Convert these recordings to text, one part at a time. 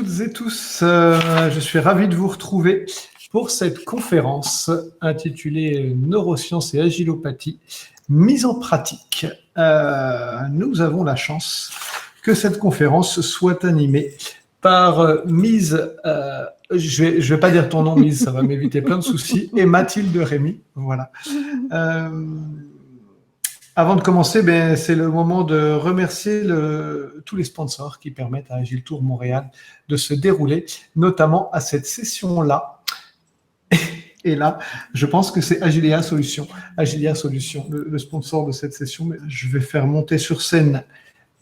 toutes et tous, je suis ravi de vous retrouver pour cette conférence intitulée Neurosciences et agilopathie, mise en pratique. Nous avons la chance que cette conférence soit animée par Mise, je vais pas dire ton nom Mise, ça va m'éviter plein de soucis, et Mathilde Rémy, voilà. Avant de commencer, c'est le moment de remercier tous les sponsors qui permettent à Agile Tour Montréal de se dérouler, notamment à cette session-là. Et là, je pense que c'est Agilia Solutions. Agilia Solutions, le sponsor de cette session. Je vais faire monter sur scène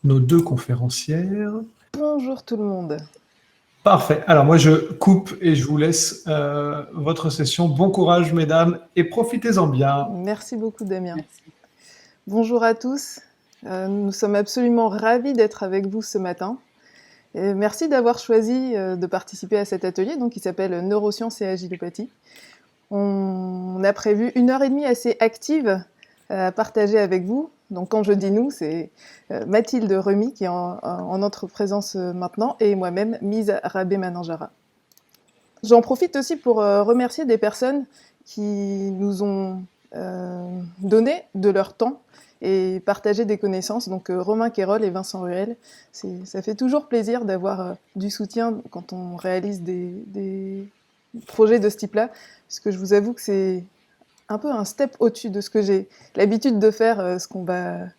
nos deux conférencières. Bonjour tout le monde. Parfait. Alors moi, je coupe et je vous laisse votre session. Bon courage, mesdames, et profitez-en bien. Merci beaucoup, Damien. Merci. Bonjour à tous. Nous sommes absolument ravis d'être avec vous ce matin. Et merci d'avoir choisi de participer à cet atelier qui s'appelle Neurosciences et agilopathie. On a prévu 1h30 assez active à partager avec vous. Donc quand je dis nous, c'est Mathilde Rémy qui est en notre présence maintenant et moi-même, Mise Rabé-Mananjara. J'en profite aussi pour remercier des personnes qui nous ont donné de leur temps et partagé des connaissances. Donc Romain Quérol et Vincent Ruel, ça fait toujours plaisir d'avoir du soutien quand on réalise des projets de ce type-là, puisque je vous avoue que c'est un peu un step au-dessus de ce que j'ai l'habitude de faire, ce qu'on va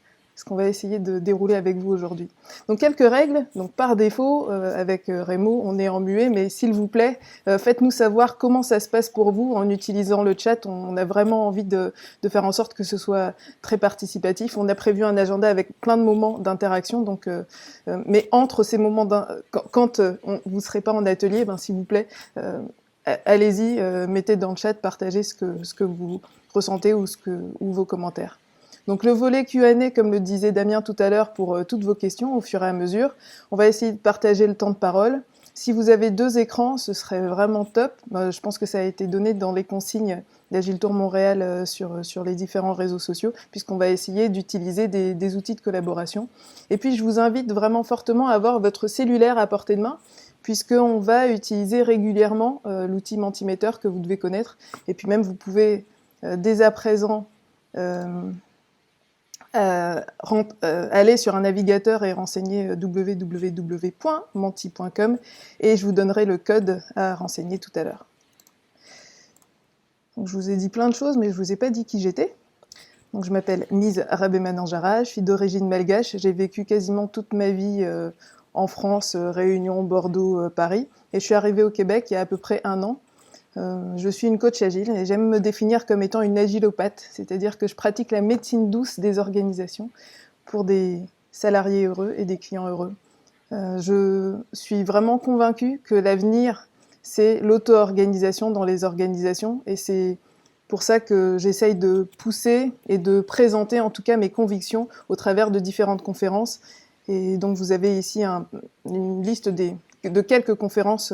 essayer de dérouler avec vous aujourd'hui. Donc quelques règles. Donc par défaut, avec Rémo, on est en muet, mais s'il vous plaît, faites-nous savoir comment ça se passe pour vous en utilisant le chat. On a vraiment envie de faire en sorte que ce soit très participatif. On a prévu un agenda avec plein de moments d'interaction. Donc, mais entre ces moments, quand vous ne serez pas en atelier, s'il vous plaît, allez-y, mettez dans le chat, partagez ce que vous ressentez ou vos commentaires. Donc le volet Q&A, comme le disait Damien tout à l'heure, pour toutes vos questions au fur et à mesure. On va essayer de partager le temps de parole. Si vous avez 2 écrans, ce serait vraiment top. Je pense que ça a été donné dans les consignes d'Agile Tour Montréal sur les différents réseaux sociaux, puisqu'on va essayer d'utiliser des outils de collaboration. Et puis je vous invite vraiment fortement à avoir votre cellulaire à portée de main, puisqu'on va utiliser régulièrement l'outil Mentimeter que vous devez connaître. Et puis même, vous pouvez dès à présent aller sur un navigateur et renseigner www.menti.com et je vous donnerai le code à renseigner tout à l'heure. Donc, je vous ai dit plein de choses, mais je ne vous ai pas dit qui j'étais. Donc, je m'appelle Mise Rabé-Mananjara, je suis d'origine malgache, j'ai vécu quasiment toute ma vie en France, Réunion, Bordeaux, Paris, et je suis arrivée au Québec il y a à peu près 1 an. Je suis une coach agile et j'aime me définir comme étant une agilopathe, c'est-à-dire que je pratique la médecine douce des organisations pour des salariés heureux et des clients heureux. Je suis vraiment convaincue que l'avenir, c'est l'auto-organisation dans les organisations et c'est pour ça que j'essaye de pousser et de présenter en tout cas mes convictions au travers de différentes conférences. Et donc vous avez ici une liste de quelques conférences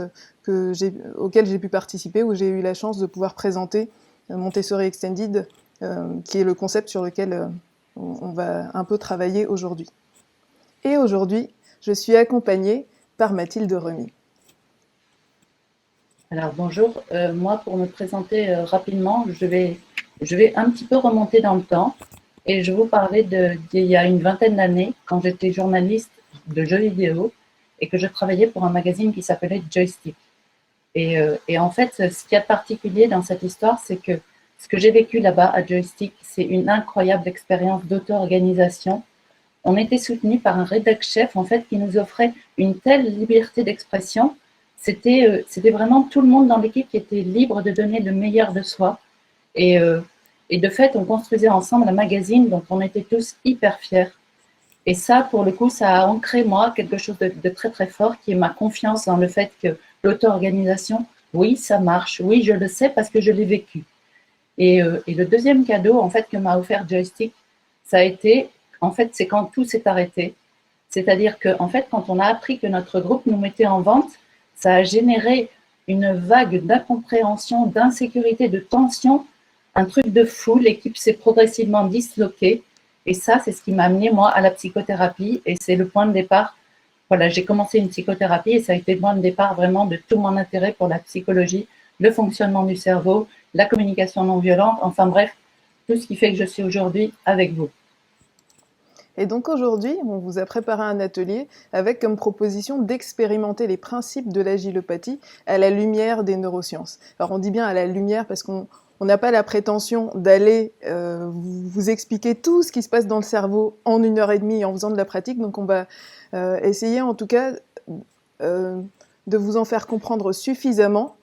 auxquelles j'ai pu participer, où j'ai eu la chance de pouvoir présenter Montessori Extended, qui est le concept sur lequel on va un peu travailler aujourd'hui. Et aujourd'hui, je suis accompagnée par Mathilde Rémy. Alors bonjour, moi pour me présenter rapidement, je vais un petit peu remonter dans le temps et je vais vous parler d'il y a une vingtaine d'années, quand j'étais journaliste de jeux vidéo et que je travaillais pour un magazine qui s'appelait Joystick. Et en fait, ce qu'il y a de particulier dans cette histoire, c'est que ce que j'ai vécu là-bas à Joystick, c'est une incroyable expérience d'auto-organisation. On était soutenu par un rédac-chef en fait qui nous offrait une telle liberté d'expression. C'était vraiment tout le monde dans l'équipe qui était libre de donner le meilleur de soi. Et de fait, on construisait ensemble un magazine dont on était tous hyper fiers. Et ça, pour le coup, ça a ancré moi quelque chose de très très fort, qui est ma confiance dans le fait que l'auto-organisation, oui, ça marche, oui, je le sais parce que je l'ai vécu. Et le deuxième cadeau en fait que m'a offert Joystick, ça a été, en fait, c'est quand tout s'est arrêté. C'est-à-dire que, en fait, quand on a appris que notre groupe nous mettait en vente, ça a généré une vague d'incompréhension, d'insécurité, de tension, un truc de fou. L'équipe s'est progressivement disloquée. Et ça, c'est ce qui m'a amené, moi, à la psychothérapie. Et c'est le point de départ voilà, j'ai commencé une psychothérapie et ça a été le point de départ vraiment de tout mon intérêt pour la psychologie, le fonctionnement du cerveau, la communication non violente, enfin bref, tout ce qui fait que je suis aujourd'hui avec vous. Et donc aujourd'hui, on vous a préparé un atelier avec comme proposition d'expérimenter les principes de l'agilopathie à la lumière des neurosciences. Alors on dit bien à la lumière parce qu'on n'a pas la prétention d'aller vous expliquer tout ce qui se passe dans le cerveau en 1 heure et demie en faisant de la pratique. Donc on va essayer en tout cas de vous en faire comprendre suffisamment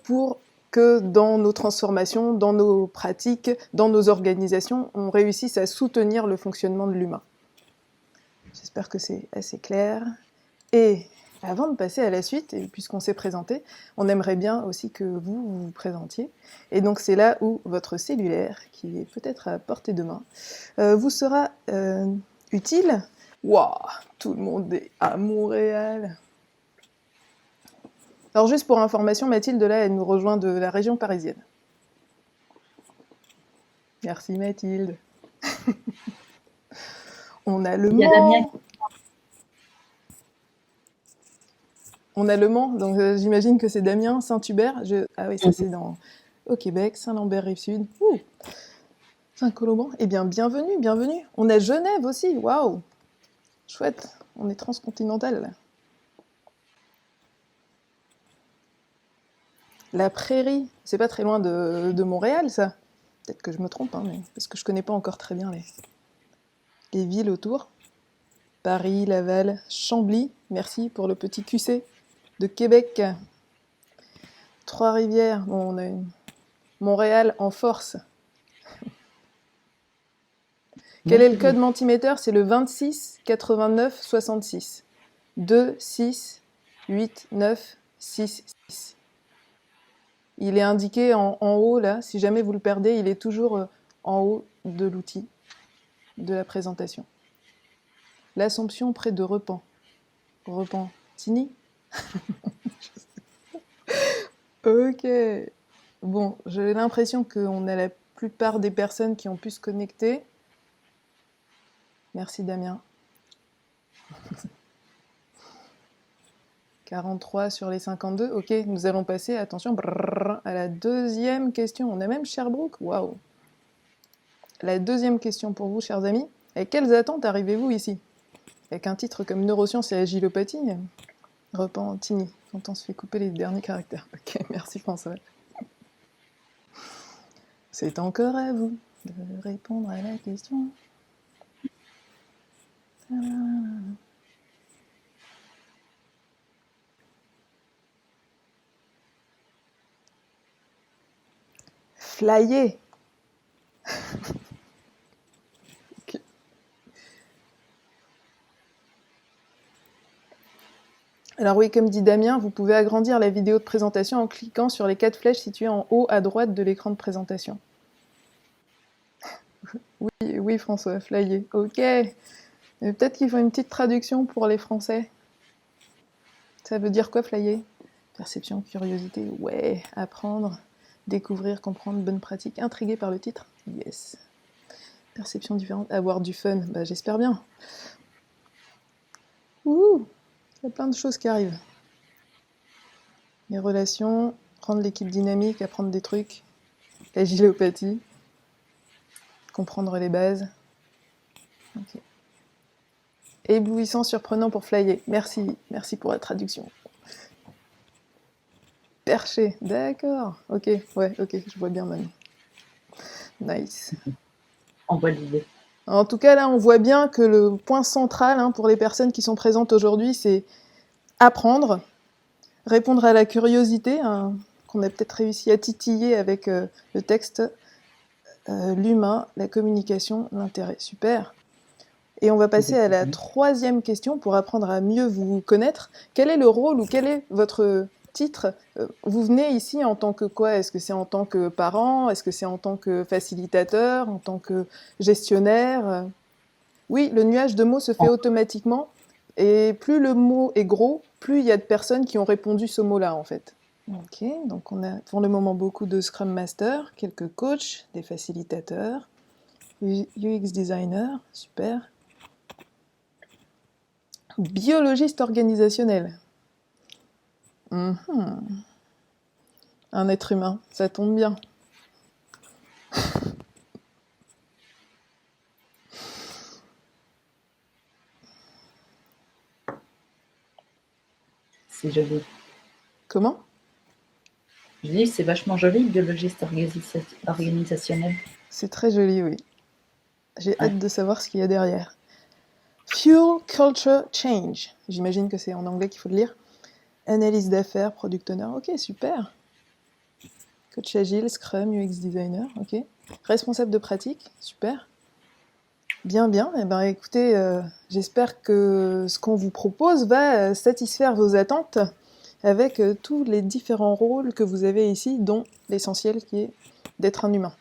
pour que dans nos transformations, dans nos pratiques, dans nos organisations, on réussisse à soutenir le fonctionnement de l'humain. J'espère que c'est assez clair. Et avant de passer à la suite, et puisqu'on s'est présenté, on aimerait bien aussi que vous vous présentiez. Et donc c'est là où votre cellulaire, qui est peut-être à portée de main, vous sera utile. Waouh, tout le monde est à Montréal. Alors juste pour information, Mathilde, là, elle nous rejoint de la région parisienne. Merci Mathilde. On a le Il y a Damien Mans. On a le Mans, donc j'imagine que c'est Damien, Saint-Hubert. Ah oui, ça c'est au Québec, Saint-Lambert-Rive-Sud. Saint-Colomban. Eh bien, bienvenue, bienvenue. On a Genève aussi, waouh. Chouette, on est transcontinental là. La Prairie, c'est pas très loin de Montréal, ça. Peut-être que je me trompe, hein, mais parce que je connais pas encore très bien les villes autour. Paris, Laval, Chambly, merci pour le petit QC de Québec. Trois-Rivières, bon, on a Montréal en force. Quel est le code Mentimeter? C'est le 26 89 66. 2 6 8 9 6 6. Il est indiqué en haut, là. Si jamais vous le perdez, il est toujours en haut de l'outil de la présentation. L'Assomption près de Repent. Repentini. Ok. Bon, j'ai l'impression qu'on a la plupart des personnes qui ont pu se connecter. Merci Damien. 43 sur les 52. Ok, nous allons passer, attention, à la deuxième question. On a même Sherbrooke. Waouh. La deuxième question pour vous, chers amis. Avec quelles attentes arrivez-vous ici? Avec un titre comme Neurosciences et Agilopathie, Repentini, quand on se fait couper les derniers caractères. Ok, merci François. C'est encore à vous de répondre à la question. Flyer. Okay. Alors oui, comme dit Damien, vous pouvez agrandir la vidéo de présentation en cliquant sur les 4 flèches situées en haut à droite de l'écran de présentation. Oui François, flyer. Ok. Peut-être qu'il faut une petite traduction pour les Français. Ça veut dire quoi, flyer? Perception, curiosité, ouais, apprendre, découvrir, comprendre, bonne pratique, intrigué par le titre, yes. Perception différente, avoir du fun, bah j'espère bien. Ouh, il y a plein de choses qui arrivent. Les relations, rendre l'équipe dynamique, apprendre des trucs, l'agilopathie, comprendre les bases. Okay. Éblouissant, surprenant pour flyer. Merci pour la traduction. Perché, d'accord. Ok, je vois bien maintenant. Nice. On voit l'idée. En tout cas, là, on voit bien que le point central pour les personnes qui sont présentes aujourd'hui, c'est apprendre, répondre à la curiosité, qu'on a peut-être réussi à titiller avec le texte, l'humain, la communication, l'intérêt. Super. Et on va passer à la troisième question pour apprendre à mieux vous connaître. Quel est le rôle ou quel est votre titre? Vous venez ici en tant que quoi? Est-ce que c'est en tant que parent? Est-ce que c'est en tant que facilitateur? En tant que gestionnaire? Oui, le nuage de mots se fait automatiquement. Et plus le mot est gros, plus il y a de personnes qui ont répondu ce mot-là, en fait. Ok, donc on a pour le moment beaucoup de Scrum Master, quelques coachs, des facilitateurs, UX Designers, super. Biologiste organisationnel. Un être humain, ça tombe bien. C'est joli. Comment? Je dis, c'est vachement joli, biologiste organisationnel. C'est très joli, oui. J'ai hâte de savoir ce qu'il y a derrière. Fuel Culture Change. J'imagine que c'est en anglais qu'il faut le lire. Analyse d'affaires, product owner. Ok, super. Coach agile, Scrum, UX designer. Ok. Responsable de pratique. Super. Bien, bien. Eh ben, écoutez, j'espère que ce qu'on vous propose va satisfaire vos attentes avec tous les différents rôles que vous avez ici, dont l'essentiel qui est d'être un humain.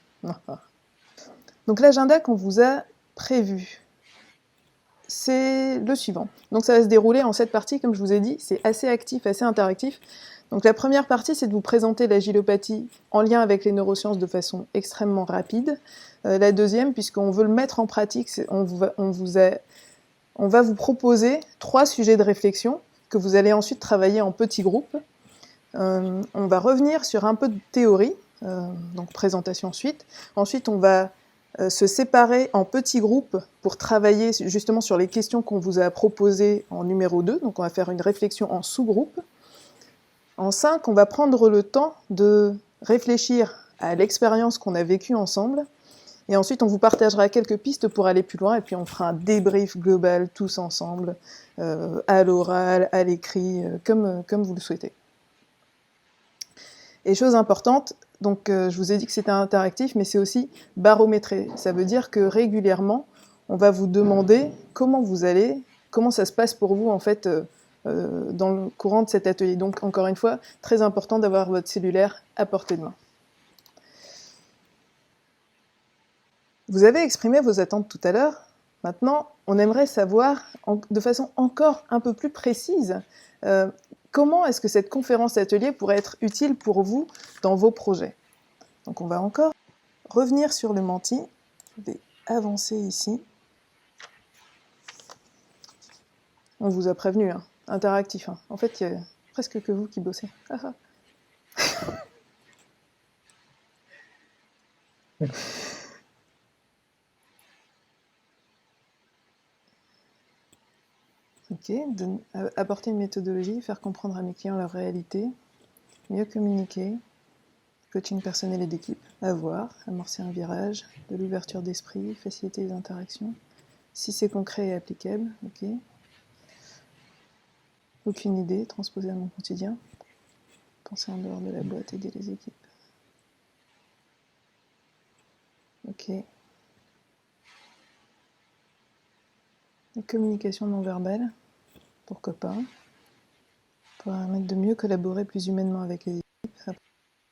Donc l'agenda qu'on vous a prévu, c'est le suivant. Donc ça va se dérouler en 7 parties, comme je vous ai dit, c'est assez actif, assez interactif. Donc la première partie, c'est de vous présenter l'agilopathie en lien avec les neurosciences de façon extrêmement rapide. La deuxième, puisqu'on veut le mettre en pratique, on va vous proposer 3 sujets de réflexion que vous allez ensuite travailler en petits groupes. On va revenir sur un peu de théorie, donc présentation suite. Ensuite, on va se séparer en petits groupes pour travailler justement sur les questions qu'on vous a proposées en numéro 2. Donc on va faire une réflexion en sous-groupe. En 5, on va prendre le temps de réfléchir à l'expérience qu'on a vécue ensemble. Et ensuite, on vous partagera quelques pistes pour aller plus loin. Et puis on fera un débrief global tous ensemble, à l'oral, à l'écrit, comme vous le souhaitez. Et chose importante, donc je vous ai dit que c'était interactif, mais c'est aussi barométré. Ça veut dire que régulièrement, on va vous demander comment vous allez, comment ça se passe pour vous en fait dans le courant de cet atelier. Donc encore une fois, très important d'avoir votre cellulaire à portée de main. Vous avez exprimé vos attentes tout à l'heure. Maintenant, on aimerait savoir de façon encore un peu plus précise comment est-ce que cette conférence atelier pourrait être utile pour vous dans vos projets. Donc on va encore revenir sur le menti. Je vais avancer ici. On vous a prévenu, hein, interactif. Hein. En fait, il n'y a presque que vous qui bossez. Ok, apporter une méthodologie, faire comprendre à mes clients leur réalité, mieux communiquer, coaching personnel et d'équipe, avoir, amorcer un virage, de l'ouverture d'esprit, faciliter les interactions, si c'est concret et applicable, ok. Aucune idée, transposer à mon quotidien, penser en dehors de la boîte, aider les équipes. Ok. La communication non verbale, pourquoi pas. Pour permettre de mieux collaborer plus humainement avec les équipes,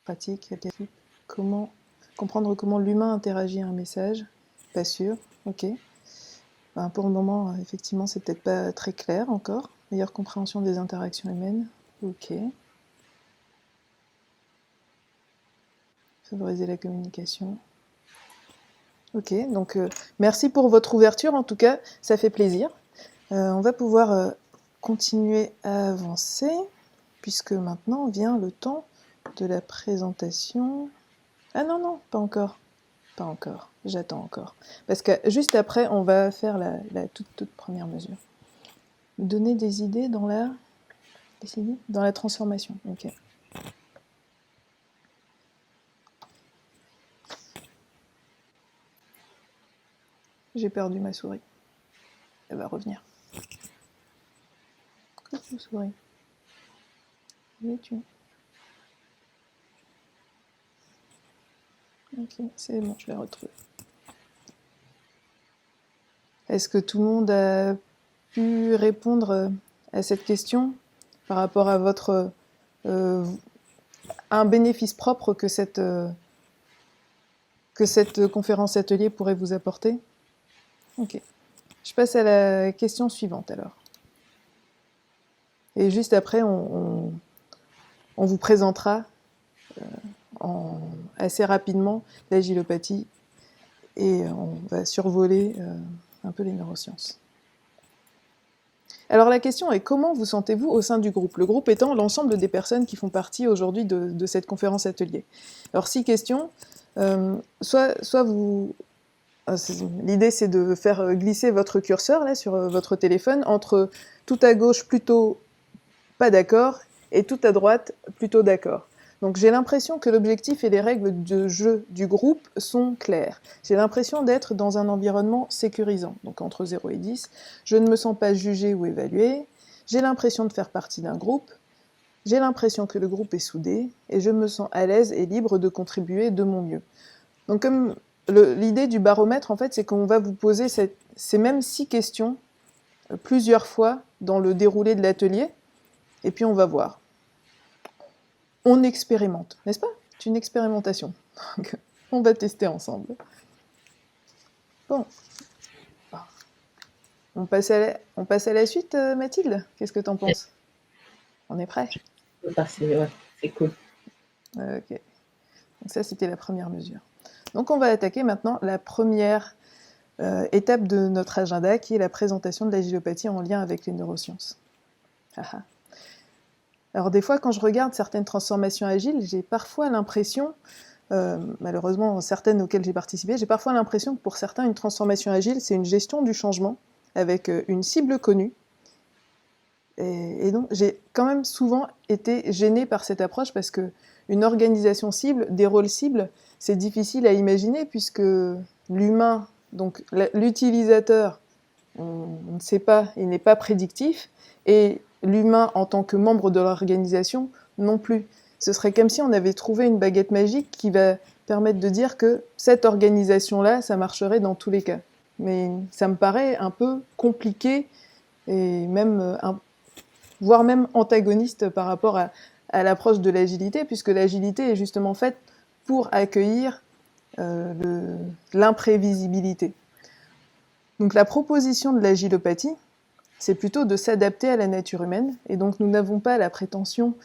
pratique, l'équipe. Comprendre comment l'humain interagit à un message, pas sûr, ok. Ben, pour le moment, effectivement, c'est peut-être pas très clair encore. Meilleure compréhension des interactions humaines, ok. Favoriser la communication. Ok, donc merci pour votre ouverture, en tout cas, ça fait plaisir. On va pouvoir continuer à avancer, puisque maintenant vient le temps de la présentation. Ah non, non, pas encore. Pas encore, j'attends encore. Parce que juste après, on va faire la toute première mesure. Donner des idées dans la transformation. Ok. J'ai perdu ma souris. Elle va revenir. Coucou souris. Où es-tu ? Ok, c'est bon, je l'ai retrouvée. Est-ce que tout le monde a pu répondre à cette question par rapport à votre un bénéfice propre que cette conférence atelier pourrait vous apporter ? Ok. Je passe à la question suivante alors. Et juste après, on vous présentera assez rapidement l'agilopathie et on va survoler un peu les neurosciences. Alors la question est comment vous sentez-vous au sein du groupe? Le groupe étant l'ensemble des personnes qui font partie aujourd'hui de cette conférence atelier. Alors 6 questions. Soit vous... L'idée c'est de faire glisser votre curseur là, sur votre téléphone entre tout à gauche plutôt pas d'accord et tout à droite plutôt d'accord. Donc j'ai l'impression que l'objectif et les règles de jeu du groupe sont claires. J'ai l'impression d'être dans un environnement sécurisant, donc entre 0 et 10. Je ne me sens pas jugée ou évaluée. J'ai l'impression de faire partie d'un groupe. J'ai l'impression que le groupe est soudé et je me sens à l'aise et libre de contribuer de mon mieux. Donc comme l'idée du baromètre, en fait, c'est qu'on va vous poser ces mêmes 6 questions plusieurs fois dans le déroulé de l'atelier, et puis on va voir. On expérimente, n'est-ce pas? C'est une expérimentation. Donc, on va tester ensemble. Bon. On passe à la suite, Mathilde? Qu'est-ce que t'en penses? On est prêt? Ouais, c'est cool. Ok. Donc ça, c'était la première mesure. Donc on va attaquer maintenant la première étape de notre agenda, qui est la présentation de l'agilopathie en lien avec les neurosciences. Aha. Alors des fois, quand je regarde certaines transformations agiles, j'ai parfois l'impression, malheureusement certaines auxquelles j'ai participé, j'ai parfois l'impression que pour certains, une transformation agile, c'est une gestion du changement avec une cible connue. Et donc, j'ai quand même souvent été gênée par cette approche parce que une organisation cible, des rôles cibles, c'est difficile à imaginer puisque l'humain, donc l'utilisateur, on ne sait pas, il n'est pas prédictif, et l'humain en tant que membre de l'organisation non plus. Ce serait comme si on avait trouvé une baguette magique qui va permettre de dire que cette organisation-là, ça marcherait dans tous les cas. Mais ça me paraît un peu compliqué et même voire même antagoniste par rapport à l'approche de l'agilité, puisque l'agilité est justement faite pour accueillir l'imprévisibilité. Donc la proposition de l'agilopathie, c'est plutôt de s'adapter à la nature humaine, et donc nous n'avons pas la prétention,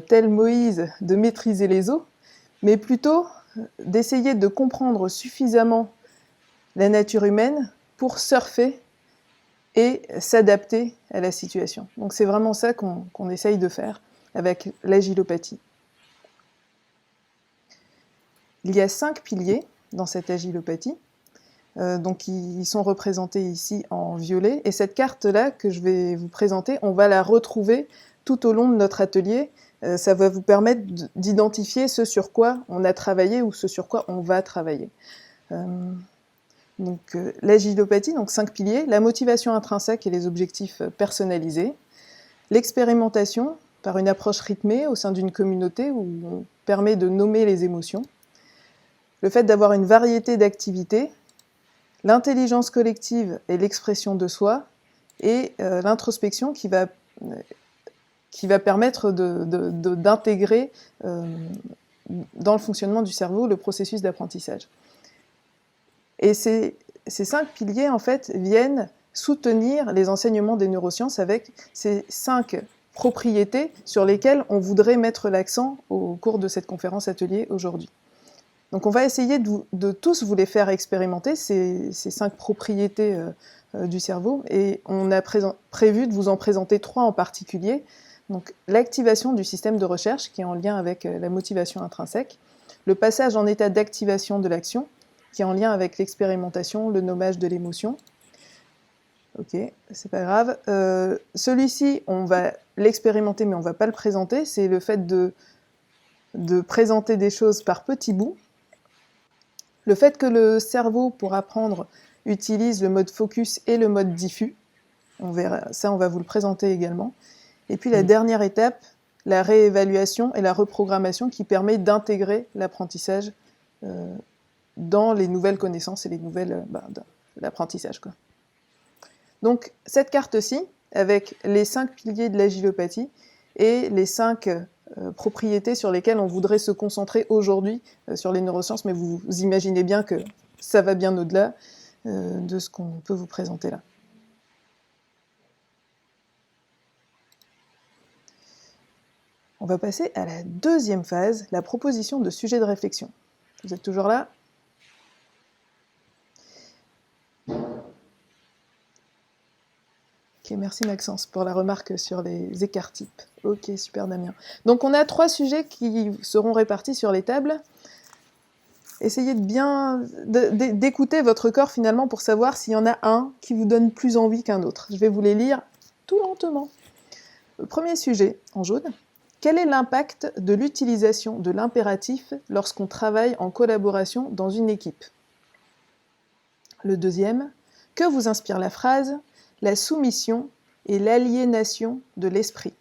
tel Moïse, de maîtriser les eaux, mais plutôt d'essayer de comprendre suffisamment la nature humaine pour surfer et s'adapter à la situation. Donc c'est vraiment ça qu'on essaye de faire avec l'agilopathie. Il y a 5 piliers dans cette agilopathie, donc ils sont représentés ici en violet, et cette carte-là que je vais vous présenter, on va la retrouver tout au long de notre atelier. Ça va vous permettre d'identifier ce sur quoi on a travaillé ou ce sur quoi on va travailler. Donc l'agilopathie, donc 5 piliers, la motivation intrinsèque et les objectifs personnalisés, l'expérimentation par une approche rythmée au sein d'une communauté où on permet de nommer les émotions, le fait d'avoir une variété d'activités, l'intelligence collective et l'expression de soi, et l'introspection qui va permettre d'intégrer dans le fonctionnement du cerveau le processus d'apprentissage. Et ces 5 piliers, en fait, viennent soutenir les enseignements des neurosciences avec ces 5 propriétés sur lesquelles on voudrait mettre l'accent au cours de cette conférence atelier aujourd'hui. Donc on va essayer de tous vous les faire expérimenter, ces 5 propriétés du cerveau, et on a prévu de vous en présenter 3 en particulier. Donc l'activation du système de recherche, qui est en lien avec la motivation intrinsèque, le passage en état d'activation de l'action, qui est en lien avec l'expérimentation, le nommage de l'émotion. Ok, c'est pas grave. Celui-ci, on va l'expérimenter, mais on va pas le présenter. C'est le fait de présenter des choses par petits bouts. Le fait que le cerveau, pour apprendre, utilise le mode focus et le mode diffus. On verra, ça, on va vous le présenter également. Et puis la dernière étape, la réévaluation et la reprogrammation qui permet d'intégrer l'apprentissage dans les nouvelles connaissances et les nouvelles l'apprentissage, quoi. Donc cette carte-ci, avec les 5 piliers de l'agilopathie et les 5 propriétés sur lesquelles on voudrait se concentrer aujourd'hui sur les neurosciences, mais vous imaginez bien que ça va bien au-delà de ce qu'on peut vous présenter là. On va passer à la deuxième phase, la proposition de sujets de réflexion. Vous êtes toujours là ? Ok. Ok, merci Maxence pour la remarque sur les écarts types. Ok, super Damien. Donc on a 3 sujets qui seront répartis sur les tables. Essayez de bien d'écouter votre corps finalement pour savoir s'il y en a un qui vous donne plus envie qu'un autre. Je vais vous les lire tout lentement. Le premier sujet, en jaune. Quel est l'impact de l'utilisation de l'impératif lorsqu'on travaille en collaboration dans une équipe? Le deuxième. Que vous inspire la phrase « La soumission et l'aliénation de l'esprit »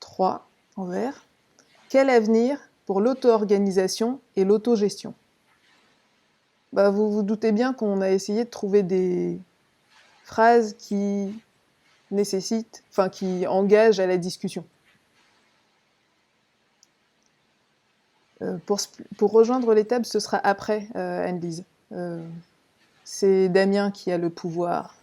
3. En vert. Quel avenir pour l'auto-organisation et l'autogestion? Vous vous doutez bien qu'on a essayé de trouver des phrases qui nécessitent, qui engagent à la discussion. Pour rejoindre les tables, ce sera après Anne-Lise. C'est Damien qui a le pouvoir.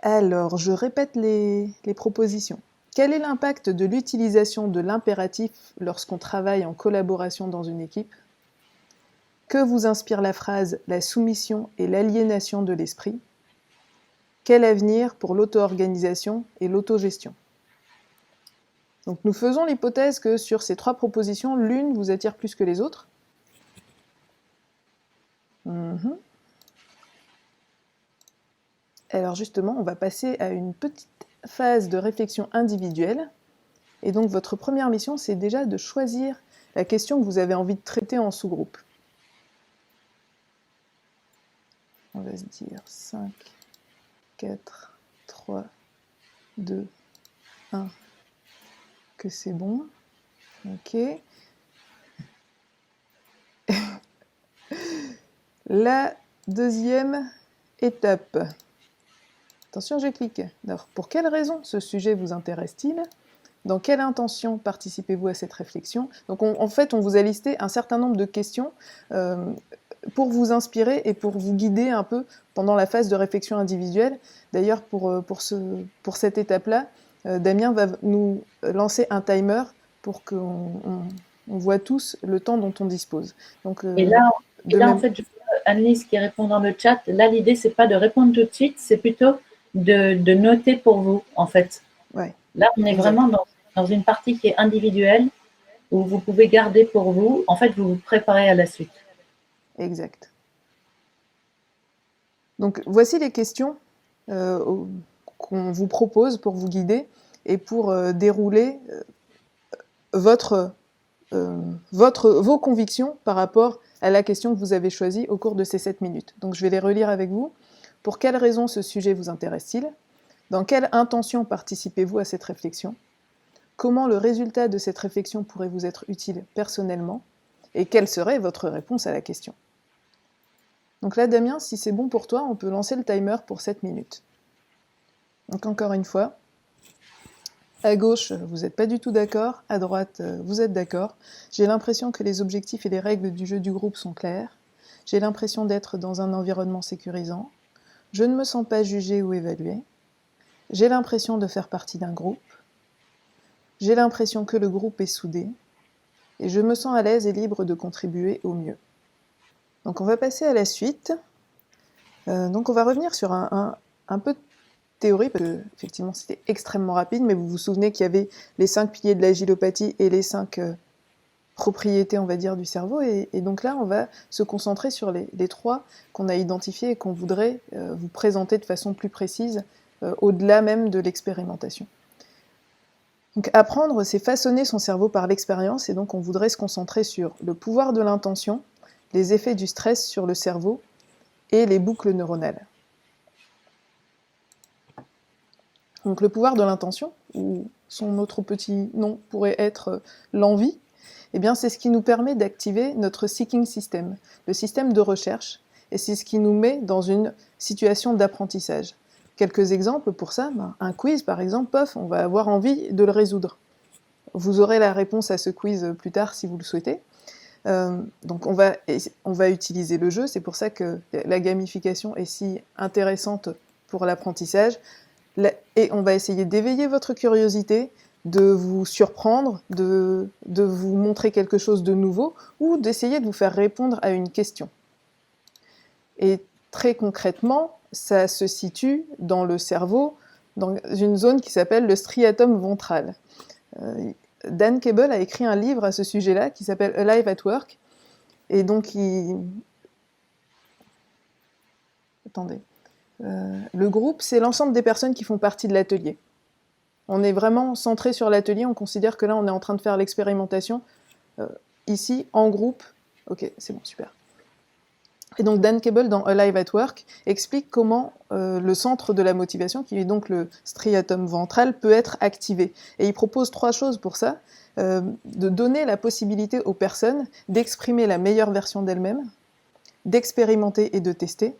Alors, je répète les propositions. Quel est l'impact de l'utilisation de l'impératif lorsqu'on travaille en collaboration dans une équipe? Que vous inspire la phrase « La soumission et l'aliénation de l'esprit » Quel avenir pour l'auto-organisation et l'autogestion? Donc nous faisons l'hypothèse que sur ces 3 propositions, l'une vous attire plus que les autres. Alors justement, on va passer à une petite phase de réflexion individuelle. Et donc votre première mission, c'est déjà de choisir la question que vous avez envie de traiter en sous-groupe. On va se dire 5, 4, 3, 2, 1, que c'est bon. Ok. La deuxième étape. Attention, je clique. Alors, pour quelle raison ce sujet vous intéresse-t-il? Dans quelle intention participez-vous à cette réflexion? Donc, en fait, on vous a listé un certain nombre de questions pour vous inspirer et pour vous guider un peu pendant la phase de réflexion individuelle. D'ailleurs, pour cette étape-là, Damien va nous lancer un timer pour qu'on voit tous le temps dont on dispose. Donc, et là, en fait, je vois Annelise qui répond dans le chat. Là, l'idée, c'est pas de répondre tout de suite, c'est plutôt de noter pour vous, en fait. Ouais. Là, on est vraiment dans une partie qui est individuelle, où vous pouvez garder pour vous. En fait, vous vous préparez à la suite. Exact. Donc, voici les questions qu'on vous propose pour vous guider et pour dérouler vos convictions par rapport à la question que vous avez choisie au cours de ces 7 minutes. Donc, je vais les relire avec vous. Pour quelles raisons ce sujet vous intéresse-t-il? Dans quelle intention participez-vous à cette réflexion? Comment le résultat de cette réflexion pourrait vous être utile personnellement? Et quelle serait votre réponse à la question? Donc là, Damien, si c'est bon pour toi, on peut lancer le timer pour 7 minutes. Donc encore une fois, à gauche, vous n'êtes pas du tout d'accord, à droite, vous êtes d'accord. J'ai l'impression que les objectifs et les règles du jeu du groupe sont clairs. J'ai l'impression d'être dans un environnement sécurisant. Je ne me sens pas jugé ou évalué. J'ai l'impression de faire partie d'un groupe. J'ai l'impression que le groupe est soudé. Et je me sens à l'aise et libre de contribuer au mieux. Donc on va passer à la suite. Donc on va revenir sur un peu de théorie, parce que effectivement c'était extrêmement rapide, mais vous vous souvenez qu'il y avait les 5 piliers de l'agilopathie et les 5 propriétés, on va dire, du cerveau. Et donc là, on va se concentrer sur les 3 qu'on a identifiés et qu'on voudrait vous présenter de façon plus précise, au-delà même de l'expérimentation. Donc apprendre, c'est façonner son cerveau par l'expérience, et donc on voudrait se concentrer sur le pouvoir de l'intention, les effets du stress sur le cerveau et les boucles neuronales. Donc le pouvoir de l'intention, ou son autre petit nom pourrait être l'envie, eh bien c'est ce qui nous permet d'activer notre seeking system, le système de recherche, et c'est ce qui nous met dans une situation d'apprentissage. Quelques exemples pour ça, un quiz par exemple, pof, on va avoir envie de le résoudre. Vous aurez la réponse à ce quiz plus tard si vous le souhaitez. Donc on va utiliser le jeu, c'est pour ça que la gamification est si intéressante pour l'apprentissage, et on va essayer d'éveiller votre curiosité, de vous surprendre, de vous montrer quelque chose de nouveau, ou d'essayer de vous faire répondre à une question. Et très concrètement, ça se situe dans le cerveau, dans une zone qui s'appelle le striatum ventral. Dan Cable a écrit un livre à ce sujet-là qui s'appelle Alive at Work. Et donc, attendez. Le groupe, c'est l'ensemble des personnes qui font partie de l'atelier. On est vraiment centré sur l'atelier. On considère que là, on est en train de faire l'expérimentation ici, en groupe. Ok, c'est bon, super. Et donc Dan Cable, dans Alive at Work, explique comment le centre de la motivation, qui est donc le striatum ventral, peut être activé. Et il propose 3 choses pour ça. De donner la possibilité aux personnes d'exprimer la meilleure version d'elles-mêmes, d'expérimenter et de tester,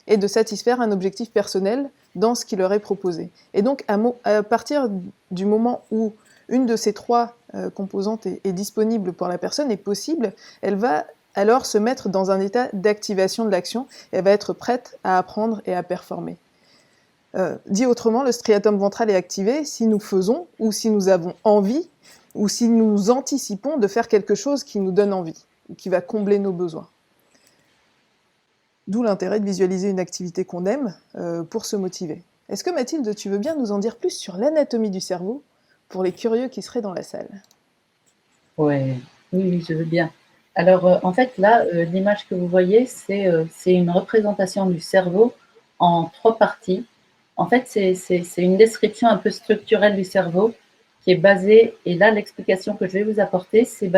et de satisfaire un objectif personnel dans ce qui leur est proposé. Et donc, à partir du moment où une de ces 3 composantes est disponible pour la personne, est possible, elle va alors se mettre dans un état d'activation de l'action, et elle va être prête à apprendre et à performer. Dit autrement, le striatum ventral est activé si nous faisons, ou si nous avons envie, ou si nous anticipons de faire quelque chose qui nous donne envie, ou qui va combler nos besoins. D'où l'intérêt de visualiser une activité qu'on aime pour se motiver. Est-ce que Mathilde, tu veux bien nous en dire plus sur l'anatomie du cerveau pour les curieux qui seraient dans la salle? Oui, je veux bien. Alors, en fait, là, l'image que vous voyez, c'est une représentation du cerveau en 3 parties. En fait, c'est une description un peu structurelle du cerveau qui est basée, et là, l'explication que je vais vous apporter, c'est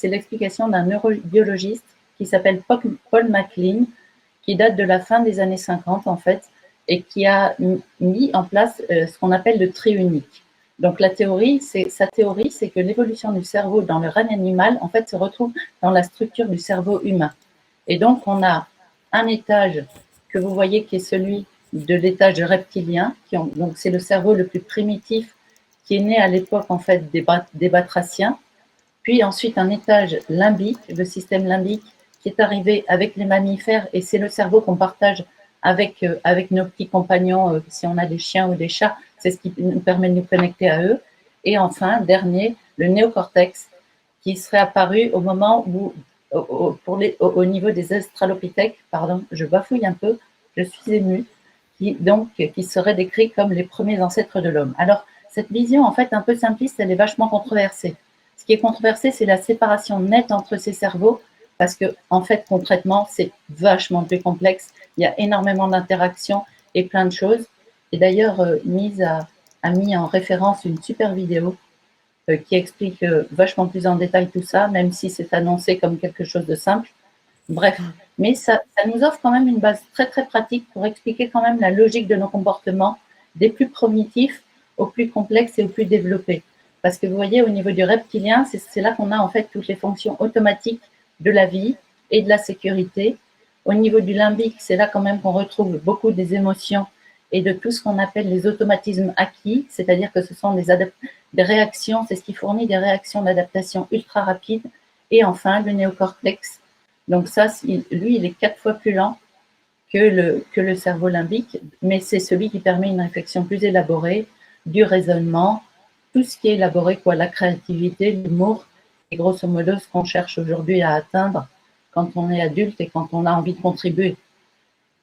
l'explication d'un neurobiologiste qui s'appelle Paul MacLean, qui date de la fin des années 50, en fait, et qui a mis en place ce qu'on appelle le tri unique. Donc, sa théorie, c'est que l'évolution du cerveau dans le règne animal, en fait, se retrouve dans la structure du cerveau humain. Et donc, on a un étage que vous voyez qui est celui de l'étage reptilien, donc c'est le cerveau le plus primitif qui est né à l'époque, en fait, des batraciens. Puis ensuite, un étage limbique, le système limbique, qui est arrivé avec les mammifères, et c'est le cerveau qu'on partage avec nos petits compagnons, si on a des chiens ou des chats, c'est ce qui nous permet de nous connecter à eux. Et enfin, dernier, le néocortex, qui serait apparu au moment où, au niveau des australopithèques, pardon, je bafouille un peu, je suis émue, qui serait décrit comme les premiers ancêtres de l'homme. Alors, cette vision, en fait, un peu simpliste, elle est vachement controversée. Ce qui est controversé, c'est la séparation nette entre ces cerveaux, parce que, en fait, concrètement, c'est vachement plus complexe. Il y a énormément d'interactions et plein de choses. Et d'ailleurs, Mise a mis en référence une super vidéo qui explique vachement plus en détail tout ça, même si c'est annoncé comme quelque chose de simple. Bref, mais ça nous offre quand même une base très, très pratique pour expliquer quand même la logique de nos comportements, des plus primitifs aux plus complexes et aux plus développés. Parce que vous voyez, au niveau du reptilien, c'est là qu'on a en fait toutes les fonctions automatiques de la vie et de la sécurité. Au niveau du limbique, c'est là quand même qu'on retrouve beaucoup des émotions et de tout ce qu'on appelle les automatismes acquis, c'est-à-dire que ce sont des réactions, c'est ce qui fournit des réactions d'adaptation ultra rapides. Et enfin, le néocortex. Donc ça, lui, il est 4 fois plus lent que le cerveau limbique, mais c'est celui qui permet une réflexion plus élaborée, du raisonnement, tout ce qui est élaboré, quoi, la créativité, l'humour, et grosso modo ce qu'on cherche aujourd'hui à atteindre quand on est adulte et quand on a envie de contribuer.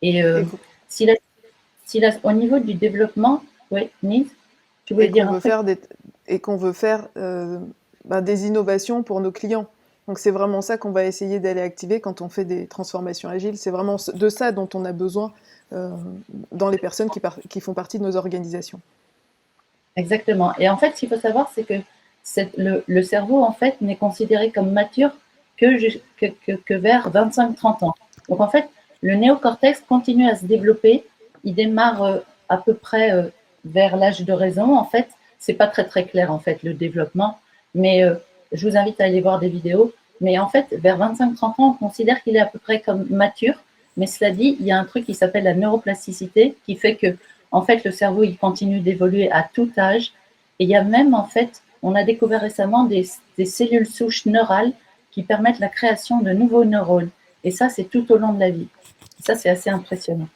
Et au niveau du développement, oui, Nise, tu voulais dire qu'on veut faire des innovations pour nos clients. Donc c'est vraiment ça qu'on va essayer d'aller activer quand on fait des transformations agiles. C'est vraiment de ça dont on a besoin dans les personnes qui font partie de nos organisations. Exactement. Et en fait, ce qu'il faut savoir, c'est que le cerveau, en fait, n'est considéré comme mature que vers 25-30 ans. Donc, en fait, le néocortex continue à se développer. Il démarre à peu près vers l'âge de raison. En fait, c'est pas très, très clair, en fait, le développement. Mais je vous invite à aller voir des vidéos. Mais en fait, vers 25-30 ans, on considère qu'il est à peu près comme mature. Mais cela dit, il y a un truc qui s'appelle la neuroplasticité qui fait que, en fait, le cerveau, il continue d'évoluer à tout âge. Et il y a même, en fait, on a découvert récemment des cellules souches neurales qui permettent la création de nouveaux neurones. Et ça, c'est tout au long de la vie. Ça, c'est assez impressionnant.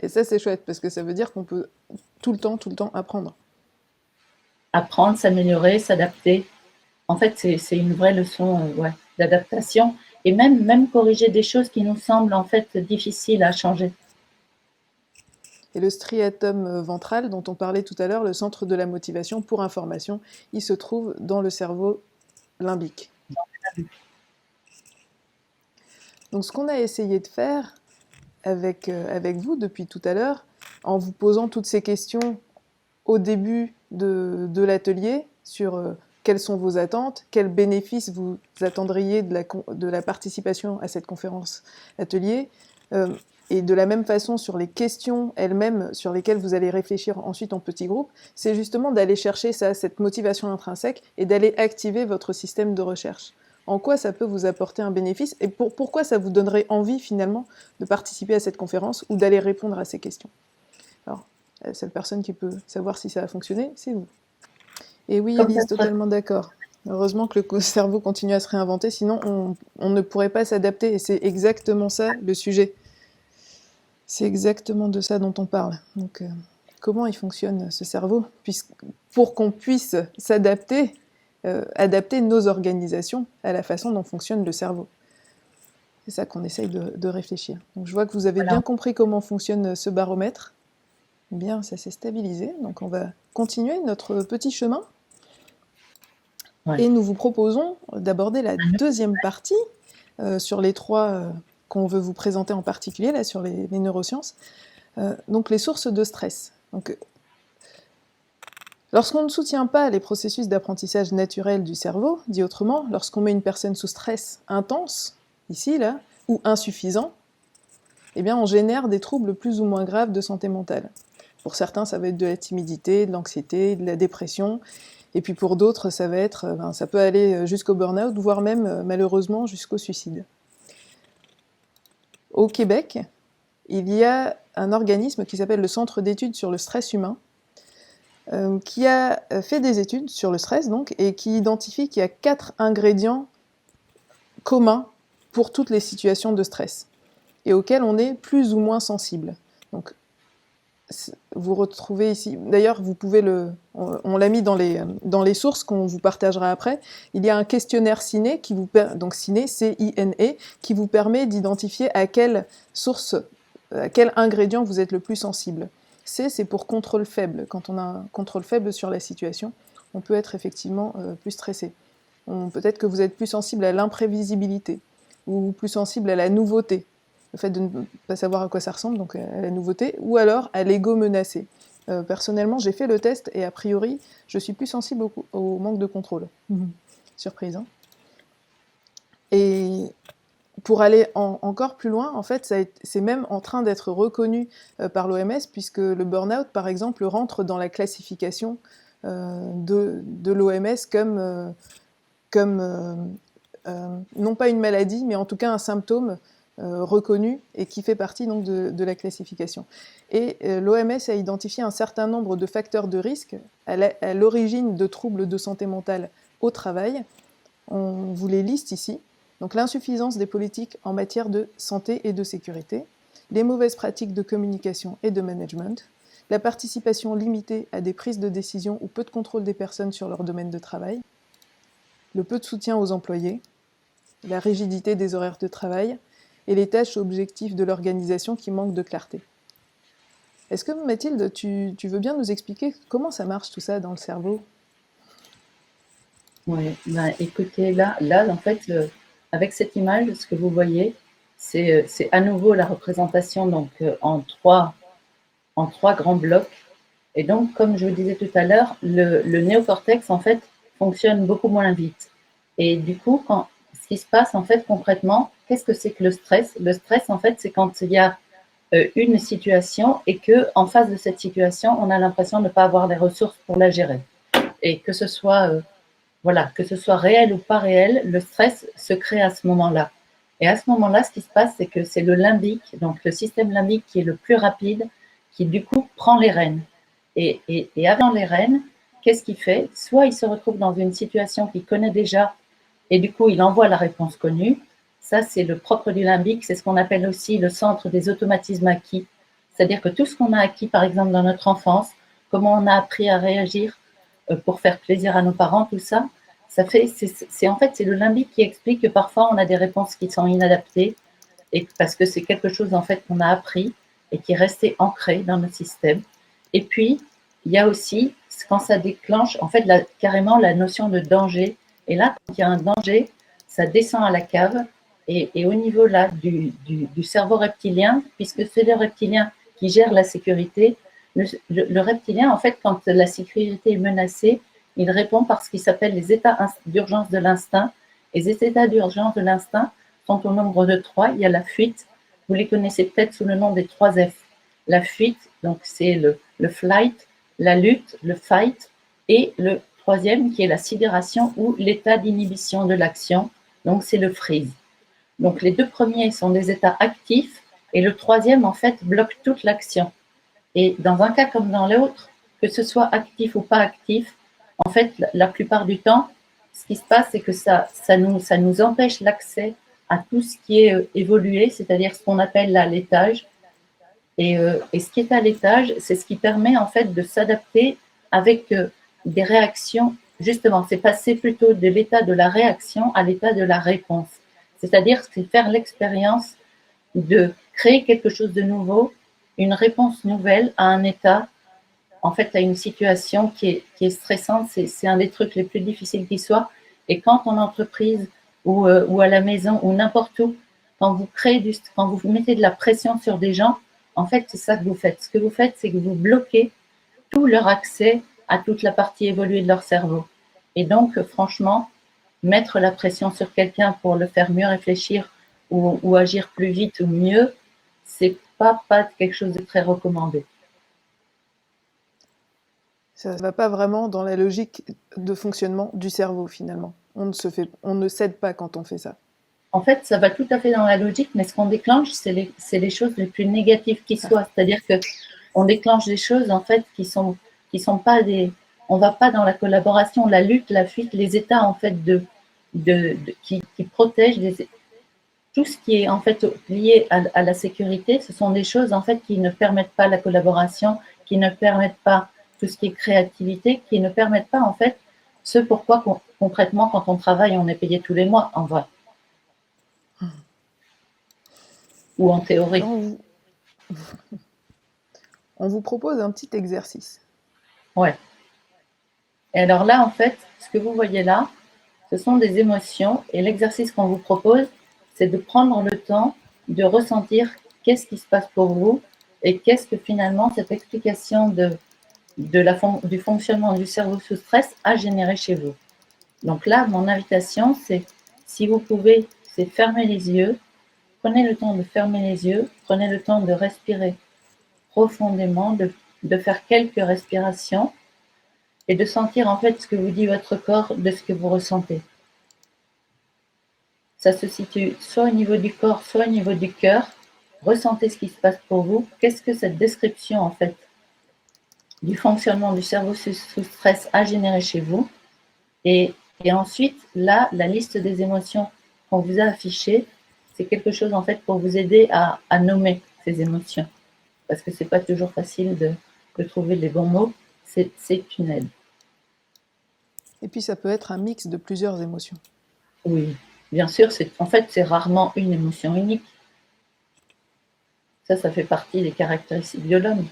Et ça, c'est chouette, parce que ça veut dire qu'on peut tout le temps apprendre. Apprendre, s'améliorer, s'adapter. En fait, c'est une vraie leçon d'adaptation. Et même corriger des choses qui nous semblent en fait difficiles à changer. Et le striatum ventral, dont on parlait tout à l'heure, le centre de la motivation, pour information, il se trouve dans le cerveau limbique. Donc ce qu'on a essayé de faire avec vous depuis tout à l'heure, en vous posant toutes ces questions au début de l'atelier sur quelles sont vos attentes, quels bénéfices vous attendriez de la participation à cette conférence atelier, et de la même façon sur les questions elles-mêmes sur lesquelles vous allez réfléchir ensuite en petits groupes, c'est justement d'aller chercher cette motivation intrinsèque et d'aller activer votre système de recherche. En quoi ça peut vous apporter un bénéfice et pourquoi ça vous donnerait envie finalement de participer à cette conférence ou d'aller répondre à ces questions. Alors, la seule personne qui peut savoir si ça a fonctionné, c'est vous. Et oui, Élise, totalement d'accord. Heureusement que le cerveau continue à se réinventer, sinon on ne pourrait pas s'adapter. Et c'est exactement ça le sujet. C'est exactement de ça dont on parle. Donc, comment il fonctionne ce cerveau? Pour qu'on puisse s'adapter, adapter nos organisations à la façon dont fonctionne le cerveau. C'est ça qu'on essaye de réfléchir. Donc, je vois que vous avez bien compris comment fonctionne ce baromètre. Bien, ça s'est stabilisé. Donc, on va continuer notre petit chemin. Ouais. Et nous vous proposons d'aborder la deuxième partie sur les trois qu'on veut vous présenter en particulier, là, sur les neurosciences. Donc, les sources de stress. Donc, lorsqu'on ne soutient pas les processus d'apprentissage naturel du cerveau, dit autrement, lorsqu'on met une personne sous stress intense, ici, là, ou insuffisant, eh bien, on génère des troubles plus ou moins graves de santé mentale. Pour certains, ça va être de la timidité, de l'anxiété, de la dépression. Et puis pour d'autres, ça va être, ça peut aller jusqu'au burn-out, voire même, malheureusement, jusqu'au suicide. Au Québec, il y a un organisme qui s'appelle le Centre d'études sur le stress humain, qui a fait des études sur le stress, donc, et qui identifie qu'il y a 4 ingrédients communs pour toutes les situations de stress, et auxquels on est plus ou moins sensible. Donc, vous retrouvez ici, d'ailleurs vous pouvez on l'a mis dans les sources qu'on vous partagera après, il y a un questionnaire Ciné, donc Ciné, C-I-N-E, qui vous permet d'identifier à quelle source, à quel ingrédient vous êtes le plus sensible. C'est pour contrôle faible, quand on a un contrôle faible sur la situation, on peut être effectivement plus stressé. Peut-être que vous êtes plus sensible à l'imprévisibilité, ou plus sensible à la nouveauté, le fait de ne pas savoir à quoi ça ressemble, donc à la nouveauté, ou alors à l'ego menacé. Personnellement, j'ai fait le test et a priori, je suis plus sensible au manque de contrôle. Surprise, hein. Et pour aller encore plus loin, en fait, c'est même en train d'être reconnu par l'OMS, puisque le burn-out, par exemple, rentre dans la classification de l'OMS comme non pas une maladie, mais en tout cas un symptôme reconnu et qui fait partie donc de la classification. Et l'OMS a identifié un certain nombre de facteurs de risque à l'origine de troubles de santé mentale au travail. On vous les liste ici. Donc l'insuffisance des politiques en matière de santé et de sécurité, les mauvaises pratiques de communication et de management, la participation limitée à des prises de décision ou peu de contrôle des personnes sur leur domaine de travail, le peu de soutien aux employés, la rigidité des horaires de travail, et les tâches objectifs de l'organisation qui manquent de clarté. Est-ce que, Mathilde, tu veux bien nous expliquer comment ça marche tout ça dans le cerveau? Oui, écoutez, là, en fait, avec cette image, ce que vous voyez, c'est à nouveau la représentation donc, en trois grands blocs. Et donc, comme je vous disais tout à l'heure, le néocortex, en fait, fonctionne beaucoup moins vite. Et du coup, ce qui se passe, en fait, concrètement, qu'est-ce que c'est que le stress? Le stress, en fait, c'est quand il y a une situation et qu'en face de cette situation, on a l'impression de ne pas avoir les ressources pour la gérer. Et que ce soit, que ce soit réel ou pas réel, le stress se crée à ce moment-là. Et à ce moment-là, ce qui se passe, c'est que c'est le limbique, donc le système limbique qui est le plus rapide, qui du coup prend les rênes. Et avant les rênes, qu'est-ce qu'il fait? Soit il se retrouve dans une situation qu'il connaît déjà, et du coup, il envoie la réponse connue. Ça, c'est le propre du limbique. C'est ce qu'on appelle aussi le centre des automatismes acquis. C'est-à-dire que tout ce qu'on a acquis, par exemple, dans notre enfance, comment on a appris à réagir pour faire plaisir à nos parents, tout ça, en fait, c'est le limbique qui explique que parfois, on a des réponses qui sont inadaptées et parce que c'est quelque chose, en fait, qu'on a appris et qui est resté ancré dans notre système. Et puis, il y a aussi, quand ça déclenche, en fait, carrément la notion de danger. Et là, quand il y a un danger, ça descend à la cave. Et au niveau là, du cerveau reptilien, puisque c'est le reptilien qui gère la sécurité, le reptilien, en fait, quand la sécurité est menacée, il répond par ce qui s'appelle les états d'urgence de l'instinct. Et ces états d'urgence de l'instinct sont au nombre de 3. Il y a la fuite. Vous les connaissez peut-être sous le nom des 3 F. La fuite, donc c'est le flight, la lutte, le fight, et le troisième qui est la sidération ou l'état d'inhibition de l'action, donc c'est le freeze. Donc les 2 premiers sont des états actifs et le troisième en fait bloque toute l'action. Et dans un cas comme dans l'autre, que ce soit actif ou pas actif, en fait la plupart du temps, ce qui se passe c'est que ça nous empêche l'accès à tout ce qui est évolué, c'est-à-dire ce qu'on appelle là l'étage. Et ce qui est à l'étage, c'est ce qui permet en fait de s'adapter avec des réactions. Justement, c'est passer plutôt de l'état de la réaction à l'état de la réponse. C'est-à-dire, c'est faire l'expérience de créer quelque chose de nouveau, une réponse nouvelle à un état, en fait, à une situation qui est stressante. C'est un des trucs les plus difficiles qui soit. Et quand en entreprise ou à la maison ou n'importe où, quand vous mettez de la pression sur des gens, en fait, c'est ça que vous faites. Ce que vous faites, c'est que vous bloquez tout leur accès à toute la partie évoluée de leur cerveau. Et donc, franchement, mettre la pression sur quelqu'un pour le faire mieux réfléchir ou agir plus vite ou mieux, c'est pas quelque chose de très recommandé. Ça ne va pas vraiment dans la logique de fonctionnement du cerveau, finalement. On ne cède pas quand on fait ça. En fait, ça va tout à fait dans la logique, mais ce qu'on déclenche, c'est les choses les plus négatives qui soient. C'est-à-dire que on déclenche des choses en fait qui sont pas des. On va pas dans la collaboration, la lutte, la fuite, les états en fait qui protègent tout ce qui est en fait lié à la sécurité. Ce sont des choses en fait qui ne permettent pas la collaboration, qui ne permettent pas tout ce qui est créativité, qui ne permettent pas en fait ce pourquoi concrètement quand on travaille, on est payé tous les mois en vrai. Ou en théorie. On vous propose un petit exercice. Ouais. Et alors là, en fait, ce que vous voyez là, ce sont des émotions. Et l'exercice qu'on vous propose, c'est de prendre le temps de ressentir qu'est-ce qui se passe pour vous et qu'est-ce que finalement cette explication du fonctionnement du cerveau sous stress a généré chez vous. Donc là, mon invitation, c'est, si vous pouvez, c'est fermer les yeux. Prenez le temps de fermer les yeux. Prenez le temps de respirer profondément, de faire quelques respirations et de sentir en fait ce que vous dit votre corps de ce que vous ressentez. Ça se situe soit au niveau du corps, soit au niveau du cœur. Ressentez ce qui se passe pour vous. Qu'est-ce que cette description en fait du fonctionnement du cerveau sous stress a généré chez vous? Et ensuite, là, la liste des émotions qu'on vous a affichées, c'est quelque chose en fait pour vous aider à nommer ces émotions. Parce que c'est pas toujours facile de trouver les bons mots. C'est une aide. Et puis ça peut être un mix de plusieurs émotions. Oui, bien sûr, en fait, c'est rarement une émotion unique. Ça fait partie des caractéristiques de l'homme.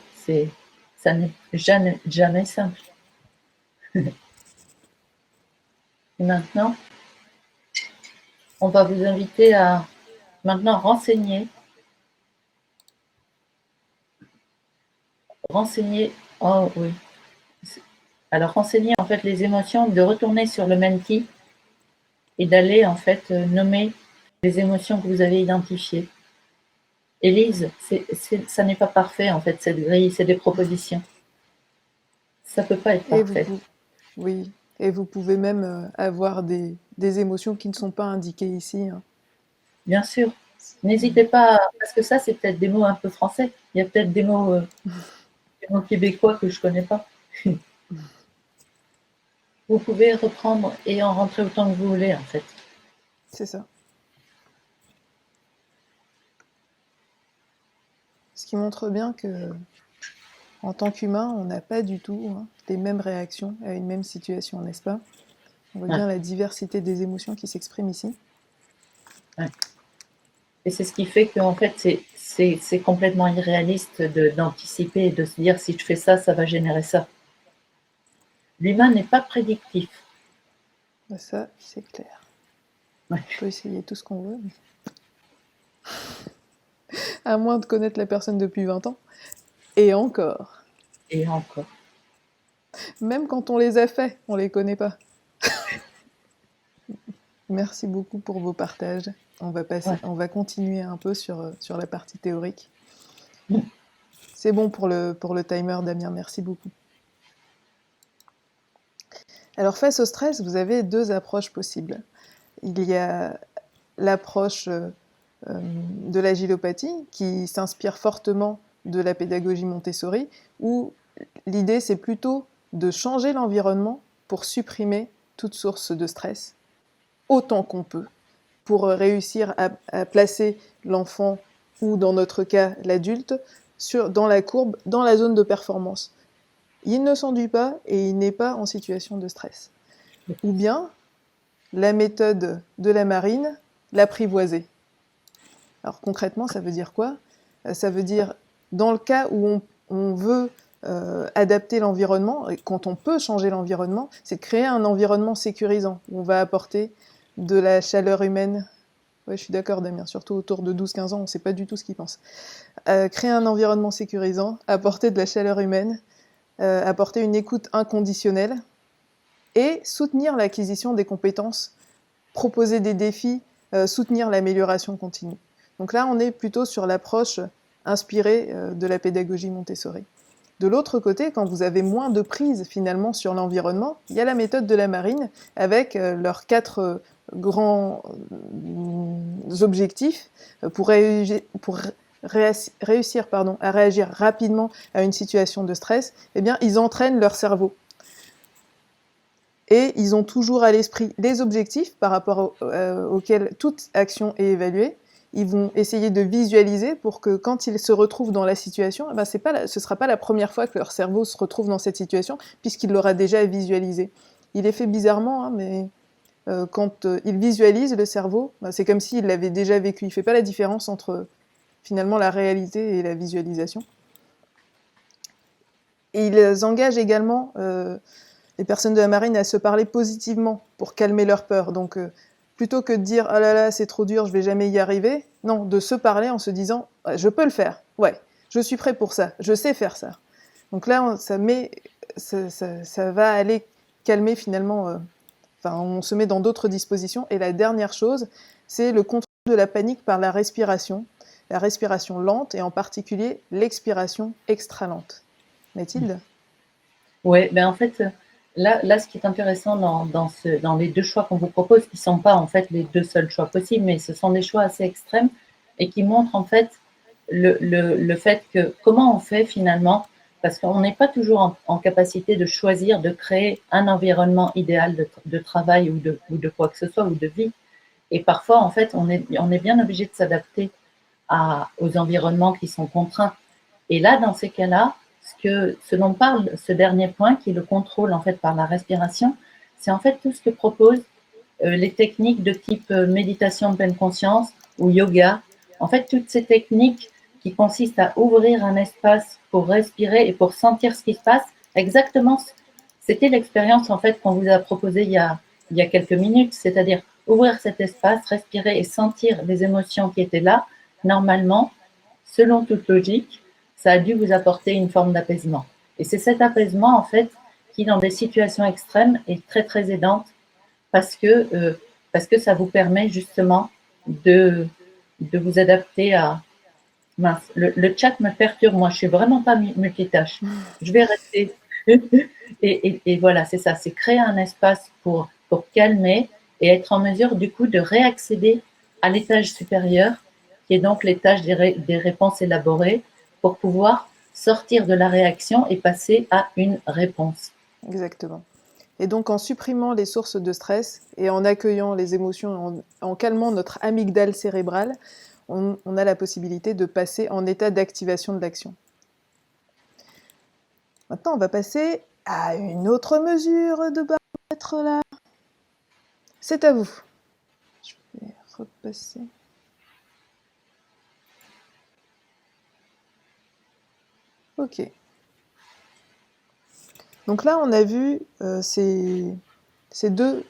Ça n'est jamais simple. Et maintenant, on va vous inviter à maintenant renseigner. Oh oui. Alors renseigner en fait les émotions, de retourner sur le Menti et d'aller en fait nommer les émotions que vous avez identifiées. Élise, ça n'est pas parfait en fait cette grille, c'est des propositions. Ça peut pas être parfait. Oui, et vous pouvez même avoir des émotions qui ne sont pas indiquées ici. Hein. Bien sûr. N'hésitez pas, parce que ça, c'est peut-être des mots un peu français. Il y a peut-être des mots québécois que je ne connais pas. Vous pouvez reprendre et en rentrer autant que vous voulez, en fait. C'est ça. Ce qui montre bien que, en tant qu'humain, on n'a pas du tout les mêmes réactions à une même situation, n'est-ce pas? On voit bien la diversité des émotions qui s'expriment ici. Ouais. Et c'est ce qui fait qu'en fait, c'est complètement irréaliste d'anticiper et de se dire si je fais ça, ça va générer ça. L'humain n'est pas prédictif. Ça, c'est clair. Ouais. On peut essayer tout ce qu'on veut. Mais... à moins de connaître la personne depuis 20 ans. Et encore. Et encore. Même quand on les a faits, on les connaît pas. Merci beaucoup pour vos partages. On va continuer un peu sur la partie théorique. C'est bon pour le timer, Damien. Merci beaucoup. Alors, face au stress, vous avez deux approches possibles. Il y a l'approche de l'agilopathie qui s'inspire fortement de la pédagogie Montessori, où l'idée, c'est plutôt de changer l'environnement pour supprimer toute source de stress, autant qu'on peut, pour réussir à placer l'enfant, ou dans notre cas l'adulte, dans la courbe, dans la zone de performance. Il ne s'enduit pas et il n'est pas en situation de stress. Ou bien, la méthode de la marine, l'apprivoiser. Alors concrètement, ça veut dire quoi ? Ça veut dire, dans le cas où on veut adapter l'environnement, et quand on peut changer l'environnement, c'est de créer un environnement sécurisant, où on va apporter de la chaleur humaine. Ouais, je suis d'accord, Damien, surtout autour de 12-15 ans, on ne sait pas du tout ce qu'ils pensent. Créer un environnement sécurisant, apporter de la chaleur humaine, apporter une écoute inconditionnelle, et soutenir l'acquisition des compétences, proposer des défis, soutenir l'amélioration continue. Donc là, on est plutôt sur l'approche inspirée de la pédagogie Montessori. De l'autre côté, quand vous avez moins de prise finalement sur l'environnement, il y a la méthode de la marine avec leurs 4 grands objectifs pour réussir à réagir rapidement à une situation de stress. Eh bien, ils entraînent leur cerveau. Et ils ont toujours à l'esprit les objectifs par rapport auxquels toute action est évaluée. Ils vont essayer de visualiser pour que quand ils se retrouvent dans la situation, eh ben ce ne sera pas la première fois que leur cerveau se retrouve dans cette situation, puisqu'il l'aura déjà visualisé. Il est fait bizarrement, hein, mais quand il visualise le cerveau, ben c'est comme s'il l'avait déjà vécu. Il ne fait pas la différence entre finalement la réalité et la visualisation. Et ils engagent également les personnes de la marine à se parler positivement pour calmer leur peur. Donc, plutôt que de dire « ah là là, c'est trop dur, je vais jamais y arriver », non, de se parler en se disant « je peux le faire, ouais, je suis prêt pour ça, je sais faire ça ». Donc là, ça va aller calmer finalement, on se met dans d'autres dispositions. Et la dernière chose, c'est le contrôle de la panique par la respiration lente et en particulier l'expiration extra lente. Mathilde ? Oui, ben en fait, là, ce qui est intéressant dans les deux choix qu'on vous propose, qui ne sont pas en fait les deux seuls choix possibles, mais ce sont des choix assez extrêmes et qui montrent en fait le fait que comment on fait finalement, parce qu'on n'est pas toujours en capacité de choisir, de créer un environnement idéal de travail ou de quoi que ce soit, ou de vie. Et parfois, en fait, on est bien obligé de s'adapter aux environnements qui sont contraints. Et là, dans ces cas-là, ce dont parle ce dernier point, qui est le contrôle en fait par la respiration, c'est en fait tout ce que proposent les techniques de type méditation de pleine conscience ou yoga. En fait, toutes ces techniques qui consistent à ouvrir un espace pour respirer et pour sentir ce qui se passe, exactement, c'était l'expérience en fait qu'on vous a proposée il y a quelques minutes, c'est-à-dire ouvrir cet espace, respirer et sentir les émotions qui étaient là. Normalement, selon toute logique, ça a dû vous apporter une forme d'apaisement. Et c'est cet apaisement, en fait, qui, dans des situations extrêmes, est très, très aidante parce que ça vous permet justement de vous adapter à... Mince, le chat me perturbe, moi, je suis vraiment pas multitâche. Je vais rester. et voilà, c'est ça, c'est créer un espace pour calmer et être en mesure, du coup, de réaccéder à l'étage supérieur, qui est donc l'étage des réponses élaborées, pour pouvoir sortir de la réaction et passer à une réponse. Exactement. Et donc, en supprimant les sources de stress et en accueillant les émotions, en calmant notre amygdale cérébrale, on a la possibilité de passer en état d'activation de l'action. Maintenant, on va passer à une autre mesure de baromètre là. C'est à vous. Je vais repasser. Ok. Donc là, on a vu ces deux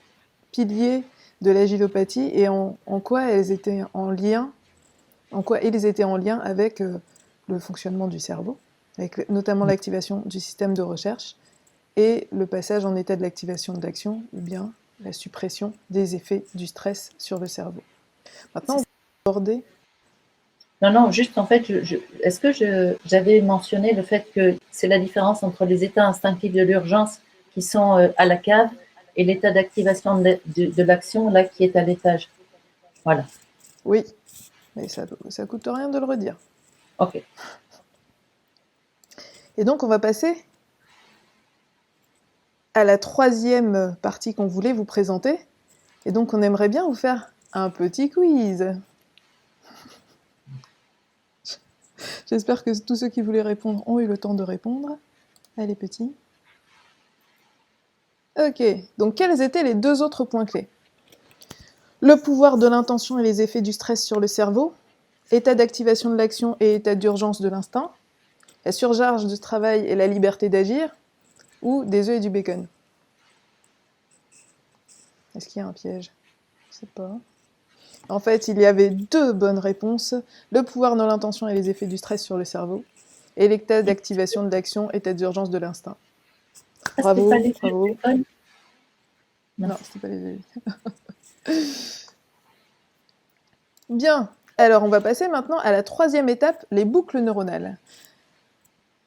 piliers de l'agilopathie et en quoi elles étaient en lien, en quoi ils étaient en lien avec le fonctionnement du cerveau, avec notamment l'activation du système de recherche et le passage en état de l'activation de l'action ou bien la suppression des effets du stress sur le cerveau. Maintenant, on va aborder. Non, juste en fait, est-ce que j'avais mentionné le fait que c'est la différence entre les états instinctifs de l'urgence qui sont à la cave et l'état d'activation de l'action là qui est à l'étage. Voilà. Oui, mais ça coûte rien de le redire. Ok. Et donc, on va passer à la troisième partie qu'on voulait vous présenter. Et donc, on aimerait bien vous faire un petit quiz. J'espère que tous ceux qui voulaient répondre ont eu le temps de répondre. Allez, petits. Ok, donc quels étaient les deux autres points clés? Le pouvoir de l'intention et les effets du stress sur le cerveau, état d'activation de l'action et état d'urgence de l'instinct, la surcharge du travail et la liberté d'agir, ou des œufs et du bacon. Est-ce qu'il y a un piège? Je sais pas. En fait, il y avait deux bonnes réponses, le pouvoir de l'intention et les effets du stress sur le cerveau, et l'état d'activation de l'action, état d'urgence de l'instinct. Bravo, bravo. Non, c'était pas les œufs. Bien, alors on va passer maintenant à la troisième étape, les boucles neuronales.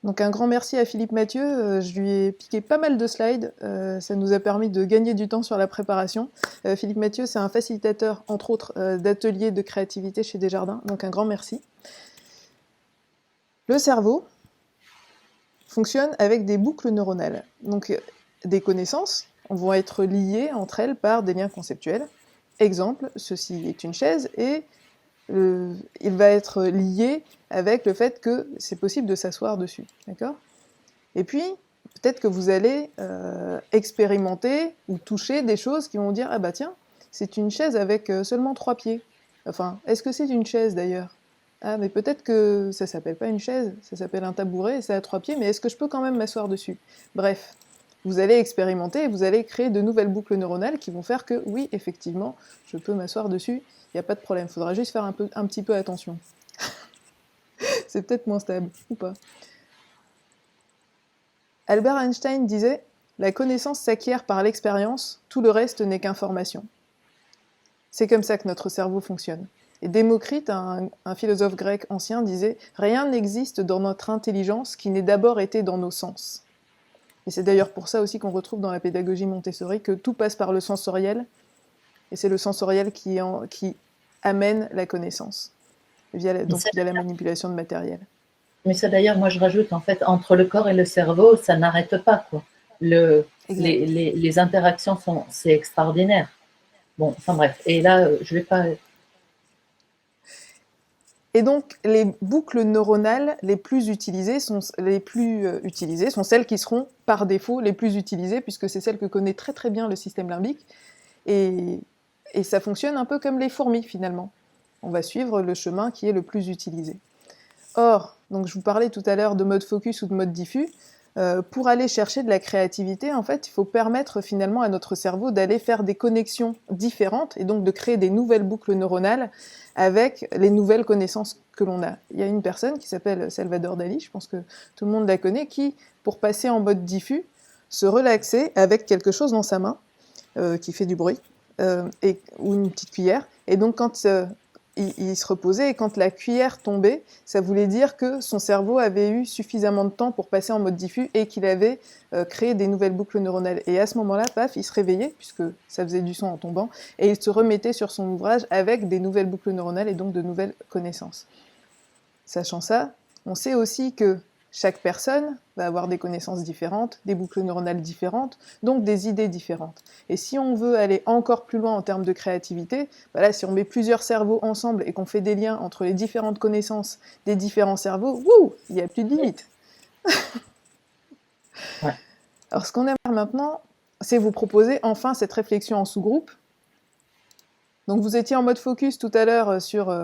Donc un grand merci à Philippe Mathieu, je lui ai piqué pas mal de slides, ça nous a permis de gagner du temps sur la préparation. Philippe Mathieu, c'est un facilitateur, entre autres, d'ateliers de créativité chez Desjardins, donc un grand merci. Le cerveau fonctionne avec des boucles neuronales. Donc des connaissances vont être liées entre elles par des liens conceptuels. Exemple, ceci est une chaise et il va être lié avec le fait que c'est possible de s'asseoir dessus, d'accord ? Et puis, peut-être que vous allez expérimenter ou toucher des choses qui vont dire « Ah bah tiens, c'est une chaise avec seulement 3 pieds. » Enfin, est-ce que c'est une chaise d'ailleurs ? Ah, mais peut-être que ça s'appelle pas une chaise, ça s'appelle un tabouret et ça a 3 pieds, mais est-ce que je peux quand même m'asseoir dessus ? Bref, vous allez expérimenter et vous allez créer de nouvelles boucles neuronales qui vont faire que, oui, effectivement, je peux m'asseoir dessus, il n'y a pas de problème, il faudra juste faire un petit peu attention. C'est peut-être moins stable, ou pas. Albert Einstein disait « La connaissance s'acquiert par l'expérience, tout le reste n'est qu'information ». C'est comme ça que notre cerveau fonctionne. Et Démocrite, un philosophe grec ancien, disait « Rien n'existe dans notre intelligence qui n'ait d'abord été dans nos sens ». Et c'est d'ailleurs pour ça aussi qu'on retrouve dans la pédagogie Montessori que tout passe par le sensoriel, et c'est le sensoriel qui amène la connaissance, via la manipulation de matériel. Mais ça d'ailleurs, moi je rajoute, en fait, entre le corps et le cerveau, ça n'arrête pas, quoi. Les interactions c'est extraordinaire. Bon, enfin bref, et là, je vais pas... Et donc, les boucles neuronales les plus utilisées sont celles qui seront par défaut les plus utilisées, puisque c'est celles que connaît très très bien le système limbique, et ça fonctionne un peu comme les fourmis finalement. On va suivre le chemin qui est le plus utilisé. Or, donc je vous parlais tout à l'heure de mode focus ou de mode diffus, pour aller chercher de la créativité, en fait, il faut permettre finalement à notre cerveau d'aller faire des connexions différentes et donc de créer des nouvelles boucles neuronales avec les nouvelles connaissances que l'on a. Il y a une personne qui s'appelle Salvador Dali, je pense que tout le monde la connaît, qui, pour passer en mode diffus, se relaxait avec quelque chose dans sa main qui fait du bruit, ou une petite cuillère. Et donc quand il se reposait, et quand la cuillère tombait, ça voulait dire que son cerveau avait eu suffisamment de temps pour passer en mode diffus et qu'il avait créé des nouvelles boucles neuronales. Et à ce moment-là, paf, il se réveillait, puisque ça faisait du son en tombant, et il se remettait sur son ouvrage avec des nouvelles boucles neuronales et donc de nouvelles connaissances. Sachant ça, on sait aussi que chaque personne va avoir des connaissances différentes, des boucles neuronales différentes, donc des idées différentes. Et si on veut aller encore plus loin en termes de créativité, voilà, si on met plusieurs cerveaux ensemble et qu'on fait des liens entre les différentes connaissances des différents cerveaux, il n'y a plus de limite. Ouais. Alors ce qu'on aimerait faire maintenant, c'est vous proposer enfin cette réflexion en sous-groupe. Donc vous étiez en mode focus tout à l'heure sur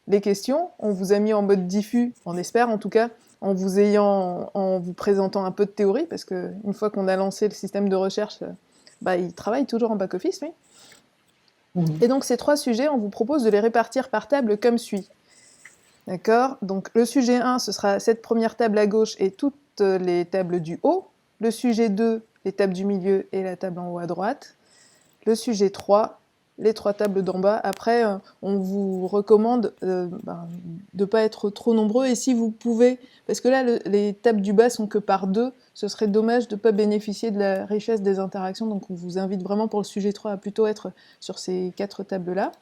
les questions, on vous a mis en mode diffus, on espère en tout cas, en vous présentant un peu de théorie, parce qu'une fois qu'on a lancé le système de recherche, il travaille toujours en back-office, lui. Et donc, ces 3 sujets, on vous propose de les répartir par table comme suit. D'accord? Donc, le sujet 1, ce sera cette première table à gauche et toutes les tables du haut. Le sujet 2, les tables du milieu et la table en haut à droite. Le sujet 3, les 3 tables d'en bas. Après, on vous recommande de ne pas être trop nombreux. Et si vous pouvez, parce que là, les tables du bas sont que par 2, ce serait dommage de ne pas bénéficier de la richesse des interactions. Donc, on vous invite vraiment pour le sujet 3 à plutôt être sur ces 4 tables-là.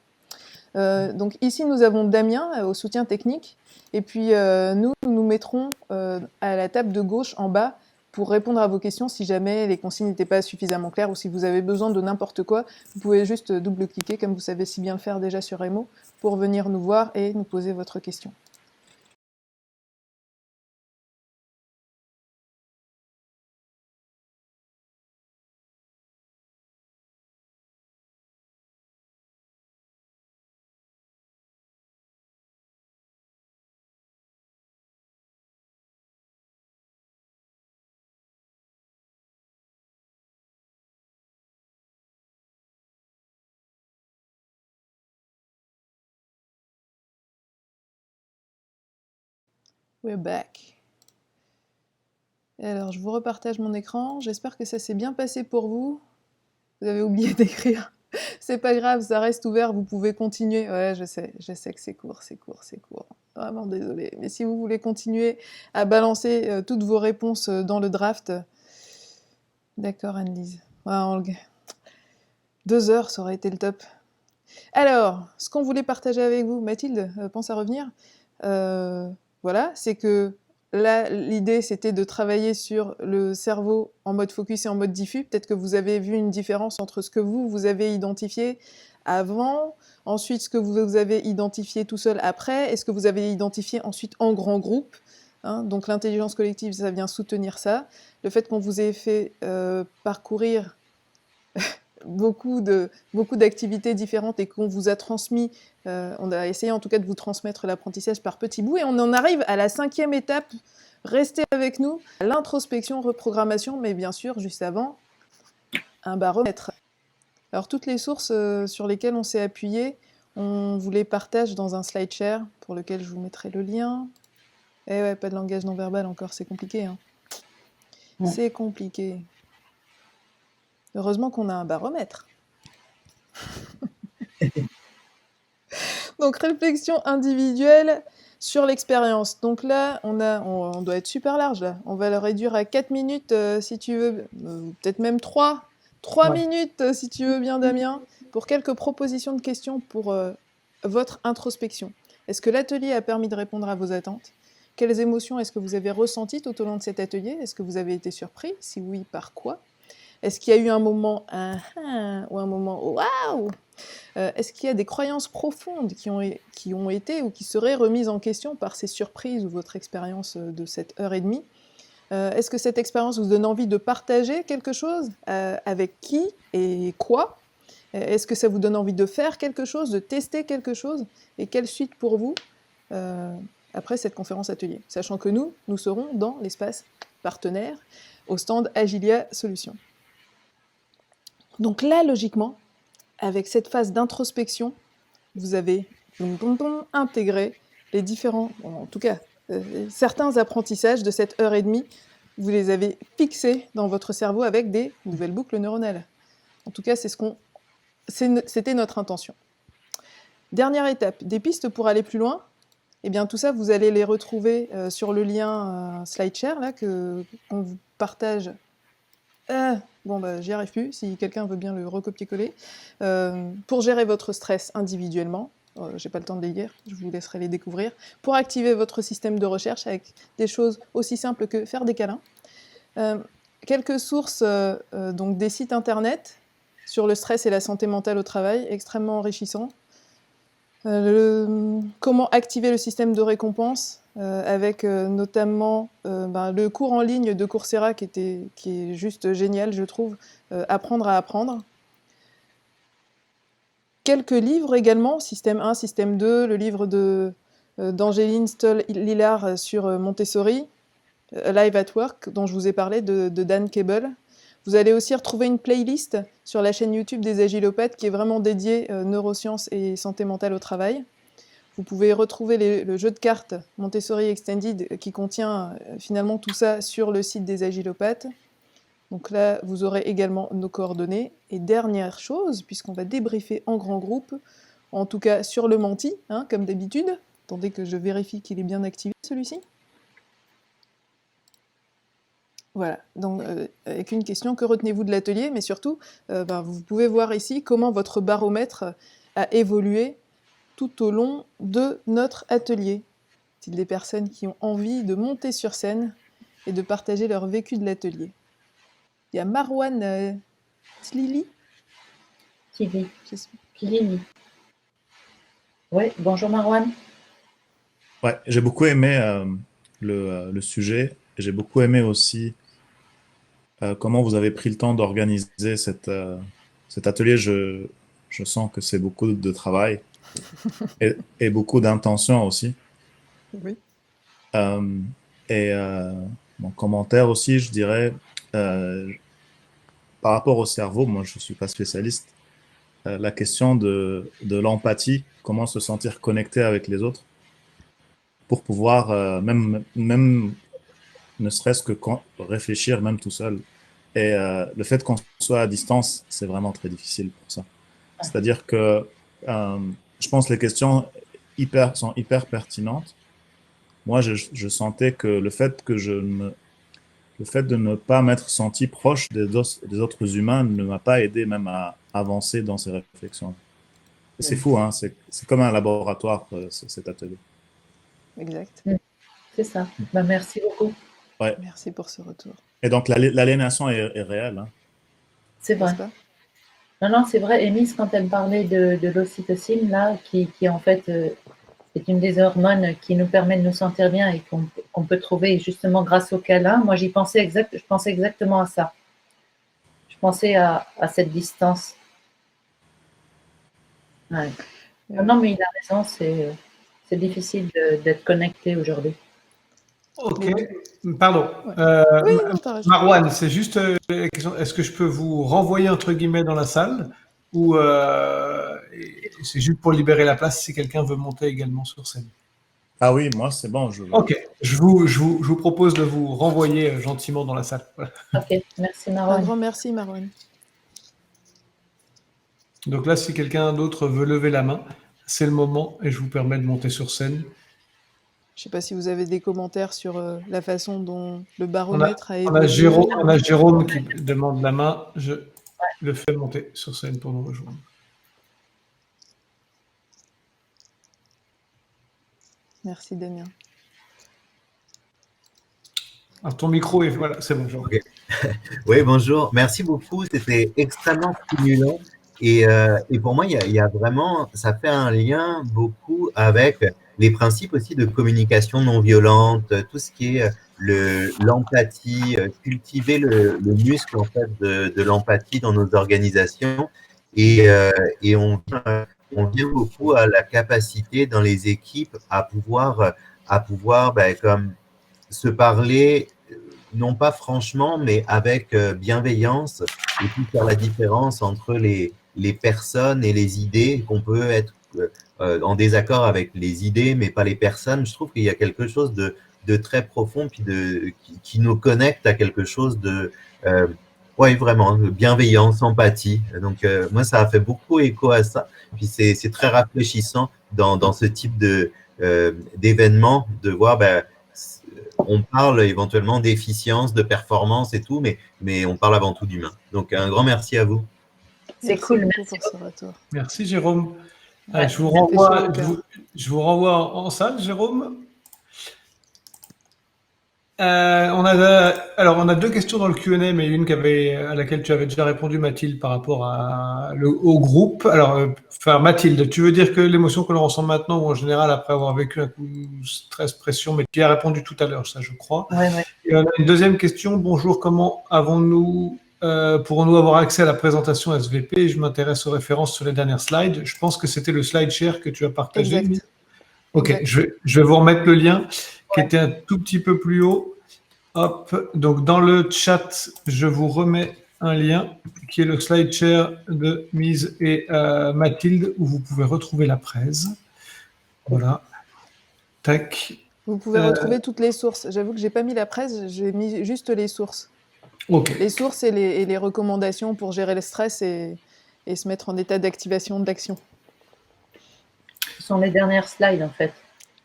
Donc ici, nous avons Damien au soutien technique. Et puis, nous mettrons à la table de gauche en bas pour répondre à vos questions si jamais les consignes n'étaient pas suffisamment claires ou si vous avez besoin de n'importe quoi. Vous pouvez juste double-cliquer, comme vous savez si bien le faire déjà sur Emo, pour venir nous voir et nous poser votre question. We're back. Alors, je vous repartage mon écran. J'espère que ça s'est bien passé pour vous. Vous avez oublié d'écrire. C'est pas grave, ça reste ouvert, vous pouvez continuer. Ouais, je sais que c'est court. Vraiment désolée. Mais si vous voulez continuer à balancer toutes vos réponses dans le draft. D'accord, Anne-Lise. Ouais, 2 heures, ça aurait été le top. Alors, ce qu'on voulait partager avec vous, Mathilde, pense à revenir. Voilà, c'est que là, l'idée, c'était de travailler sur le cerveau en mode focus et en mode diffus. Peut-être que vous avez vu une différence entre ce que vous avez identifié avant, ensuite ce que vous avez identifié tout seul après, et ce que vous avez identifié ensuite en grand groupe. Hein. Donc l'intelligence collective, ça vient soutenir ça. Le fait qu'on vous ait fait parcourir beaucoup d'activités différentes et qu'on vous a transmis, on a essayé en tout cas de vous transmettre l'apprentissage par petits bouts, et on en arrive à la 5e étape. Restez avec nous, l'introspection, reprogrammation, mais bien sûr, juste avant, un baromètre. Alors toutes les sources sur lesquelles on s'est appuyé, on vous les partage dans un slide share, pour lequel je vous mettrai le lien. Eh ouais, pas de langage non verbal encore, c'est compliqué. Hein. Ouais. C'est compliqué. Heureusement qu'on a un baromètre. Donc, réflexion individuelle sur l'expérience. Donc là, on doit être super large. Là. On va le réduire à 4 minutes si tu veux, peut-être même 3. 3 minutes si tu veux bien, Damien, pour quelques propositions de questions pour votre introspection. Est-ce que l'atelier a permis de répondre à vos attentes ? Quelles émotions est-ce que vous avez ressenties tout au long de cet atelier ? Est-ce que vous avez été surpris ? Si oui, par quoi ? Est-ce qu'il y a eu un moment ou un moment waouh ? Est-ce qu'il y a des croyances profondes qui ont été ou qui seraient remises en question par ces surprises ou votre expérience de cette heure et demie ? Est-ce que cette expérience vous donne envie de partager quelque chose ? Avec qui et quoi ? Est-ce que ça vous donne envie de faire quelque chose, de tester quelque chose ? Et quelle suite pour vous après cette conférence atelier ? Sachant que nous serons dans l'espace partenaire au stand Agilia Solutions. Donc là, logiquement, avec cette phase d'introspection, vous avez intégré les différents, en tout cas, certains apprentissages de cette heure et demie, vous les avez fixés dans votre cerveau avec des nouvelles boucles neuronales. En tout cas, c'était notre intention. Dernière étape, des pistes pour aller plus loin. Eh bien, tout ça, vous allez les retrouver sur le lien SlideShare là, qu'on vous partage. J'y arrive plus, si quelqu'un veut bien le recopier-coller. Pour gérer votre stress individuellement, j'ai pas le temps de les lire, je vous laisserai les découvrir. Pour activer votre système de recherche avec des choses aussi simples que faire des câlins. Quelques sources, donc des sites internet sur le stress et la santé mentale au travail, extrêmement enrichissants. Comment activer le système de récompense avec notamment le cours en ligne de Coursera qui est juste génial, je trouve, apprendre à apprendre. Quelques livres également, Système 1, Système 2, le livre de d'Angéline Stoll-Lillard sur Montessori, Live at Work, dont je vous ai parlé, de Dan Cable. Vous allez aussi retrouver une playlist sur la chaîne YouTube des Agilopathes qui est vraiment dédiée neurosciences et santé mentale au travail. Vous pouvez retrouver le jeu de cartes Montessori Extended qui contient finalement tout ça sur le site des Agilopathes. Donc là, vous aurez également nos coordonnées. Et dernière chose, puisqu'on va débriefer en grand groupe, en tout cas sur le Menti, hein, comme d'habitude. Attendez que je vérifie qu'il est bien activé, celui-ci. Voilà, donc avec une question, que retenez-vous de l'atelier? Mais surtout, vous pouvez voir ici comment votre baromètre a évolué tout au long de notre atelier. C'est des personnes qui ont envie de monter sur scène et de partager leur vécu de l'atelier. Il y a Marwan Tlili. Tlili. Oui, bonjour Marwan. Ouais, j'ai beaucoup aimé le sujet. J'ai beaucoup aimé aussi comment vous avez pris le temps d'organiser cet atelier. Je sens que c'est beaucoup de travail et beaucoup d'intention aussi. Oui. Mon commentaire aussi, je dirais, par rapport au cerveau, moi je ne suis pas spécialiste, la question de l'empathie, comment se sentir connecté avec les autres pour pouvoir même ne serait-ce que réfléchir même tout seul. Et le fait qu'on soit à distance, c'est vraiment très difficile pour ça. C'est-à-dire que je pense que les questions sont hyper pertinentes. Moi, je sentais que le fait de ne pas m'être senti proche des autres humains ne m'a pas aidé même à avancer dans ces réflexions. Et c'est fou, hein, c'est comme un laboratoire, cet atelier. Exact. C'est ça. Merci beaucoup. Ouais. Merci pour ce retour. Et donc, l'aliénation est réelle. Hein. C'est vrai. Non, c'est vrai. Émise, quand elle parlait de l'ocytocine, là, qui en fait est une des hormones qui nous permet de nous sentir bien et qu'on peut trouver justement grâce au câlin, moi, je pensais exactement à ça. Je pensais à cette distance. Ouais. Non, mais il a raison, c'est difficile d'être connecté aujourd'hui. Ok, pardon. Oui, Marwan, c'est juste la question, est-ce que je peux vous renvoyer entre guillemets dans la salle ou c'est juste pour libérer la place si quelqu'un veut monter également sur scène? Ah oui, moi c'est bon. Ok, je vous propose de vous renvoyer gentiment dans la salle. Voilà. Ok, merci Marwan. Un grand merci Marwan. Donc là, si quelqu'un d'autre veut lever la main, c'est le moment et je vous permets de monter sur scène. Je ne sais pas si vous avez des commentaires sur la façon dont le baromètre a évolué. On a Jérôme qui demande la main. Je le fais monter sur scène pour nous rejoindre. Merci Damien. Alors, ton micro est... Voilà, c'est bon. Okay. Oui, bonjour. Merci beaucoup. C'était extrêmement stimulant. Et pour moi, il y a vraiment... Ça fait un lien beaucoup avec les principes aussi de communication non violente, tout ce qui est l'empathie, cultiver le muscle en fait de l'empathie dans nos organisations. Et on vient beaucoup à la capacité dans les équipes à pouvoir comme se parler, non pas franchement, mais avec bienveillance, et puis faire la différence entre les personnes et les idées, qu'on peut être en désaccord avec les idées, mais pas les personnes. Je trouve qu'il y a quelque chose de très profond, puis qui nous connecte à quelque chose de vraiment, de bienveillance, empathie. Donc, moi, ça a fait beaucoup écho à ça. Puis, c'est très rafraîchissant dans ce type d'événement, de voir, on parle éventuellement d'efficience, de performance et tout, mais on parle avant tout d'humain. Donc, un grand merci à vous. C'est cool, merci pour ce retour. Merci Jérôme. Ouais, je vous renvoie en salle, Jérôme. On a deux questions dans le Q&A, mais une à laquelle tu avais déjà répondu, Mathilde, par rapport au groupe. Alors, Mathilde, tu veux dire que l'émotion que l'on ressent maintenant, ou en général après avoir vécu un coup de stress, pression, mais tu y as répondu tout à l'heure, ça je crois. Ouais. Et on a une deuxième question. Bonjour, comment pourrons-nous avoir accès à la présentation SVP? Je m'intéresse aux références sur les dernières slides. Je pense que c'était le slide share que tu as partagé. Exact. Ok, Exact. je vais vous remettre le lien qui était un tout petit peu plus haut. Hop, donc dans le chat, je vous remets un lien qui est le slide share de Mise et Mathilde où vous pouvez retrouver la presse. Voilà. Tac. Vous pouvez retrouver toutes les sources. J'avoue que j'ai pas mis la presse, j'ai mis juste les sources. Ok. Les sources et les recommandations pour gérer le stress et se mettre en état d'activation de l'action. Ce sont les dernières slides, en fait.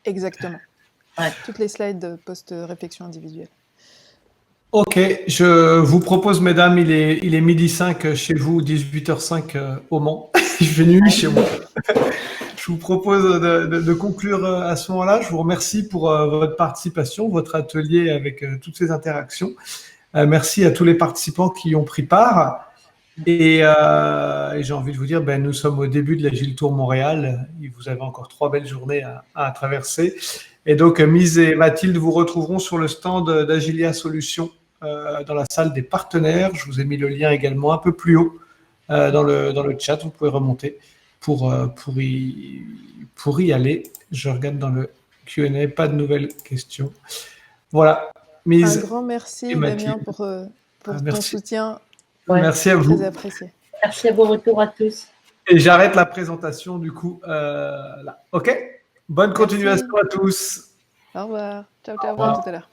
Exactement. Ouais. Toutes les slides post-réflexion individuelle. Ok, je vous propose, mesdames, il est 12h05 chez vous, 18h05 au Mans. Il fait nuit chez moi. Je vous propose de conclure à ce moment-là. Je vous remercie pour votre participation, votre atelier avec toutes ces interactions. Merci à tous les participants qui y ont pris part. Et j'ai envie de vous dire, nous sommes au début de l'Agile Tour Montréal. Vous avez encore 3 belles journées à traverser. Et donc, Mise et Mathilde vous retrouveront sur le stand d'Agilia Solutions dans la salle des partenaires. Je vous ai mis le lien également un peu plus haut dans le chat. Vous pouvez remonter pour y aller. Je regarde dans le Q&A, pas de nouvelles questions. Voilà. Mise. Un grand merci, Damien, pour ton soutien. Ouais. Merci à vous. Très apprécié. Merci à vos retours à tous. Et j'arrête la présentation du coup là. Ok. Bonne continuation à tous. Au revoir. Ciao, ciao. À tout à l'heure.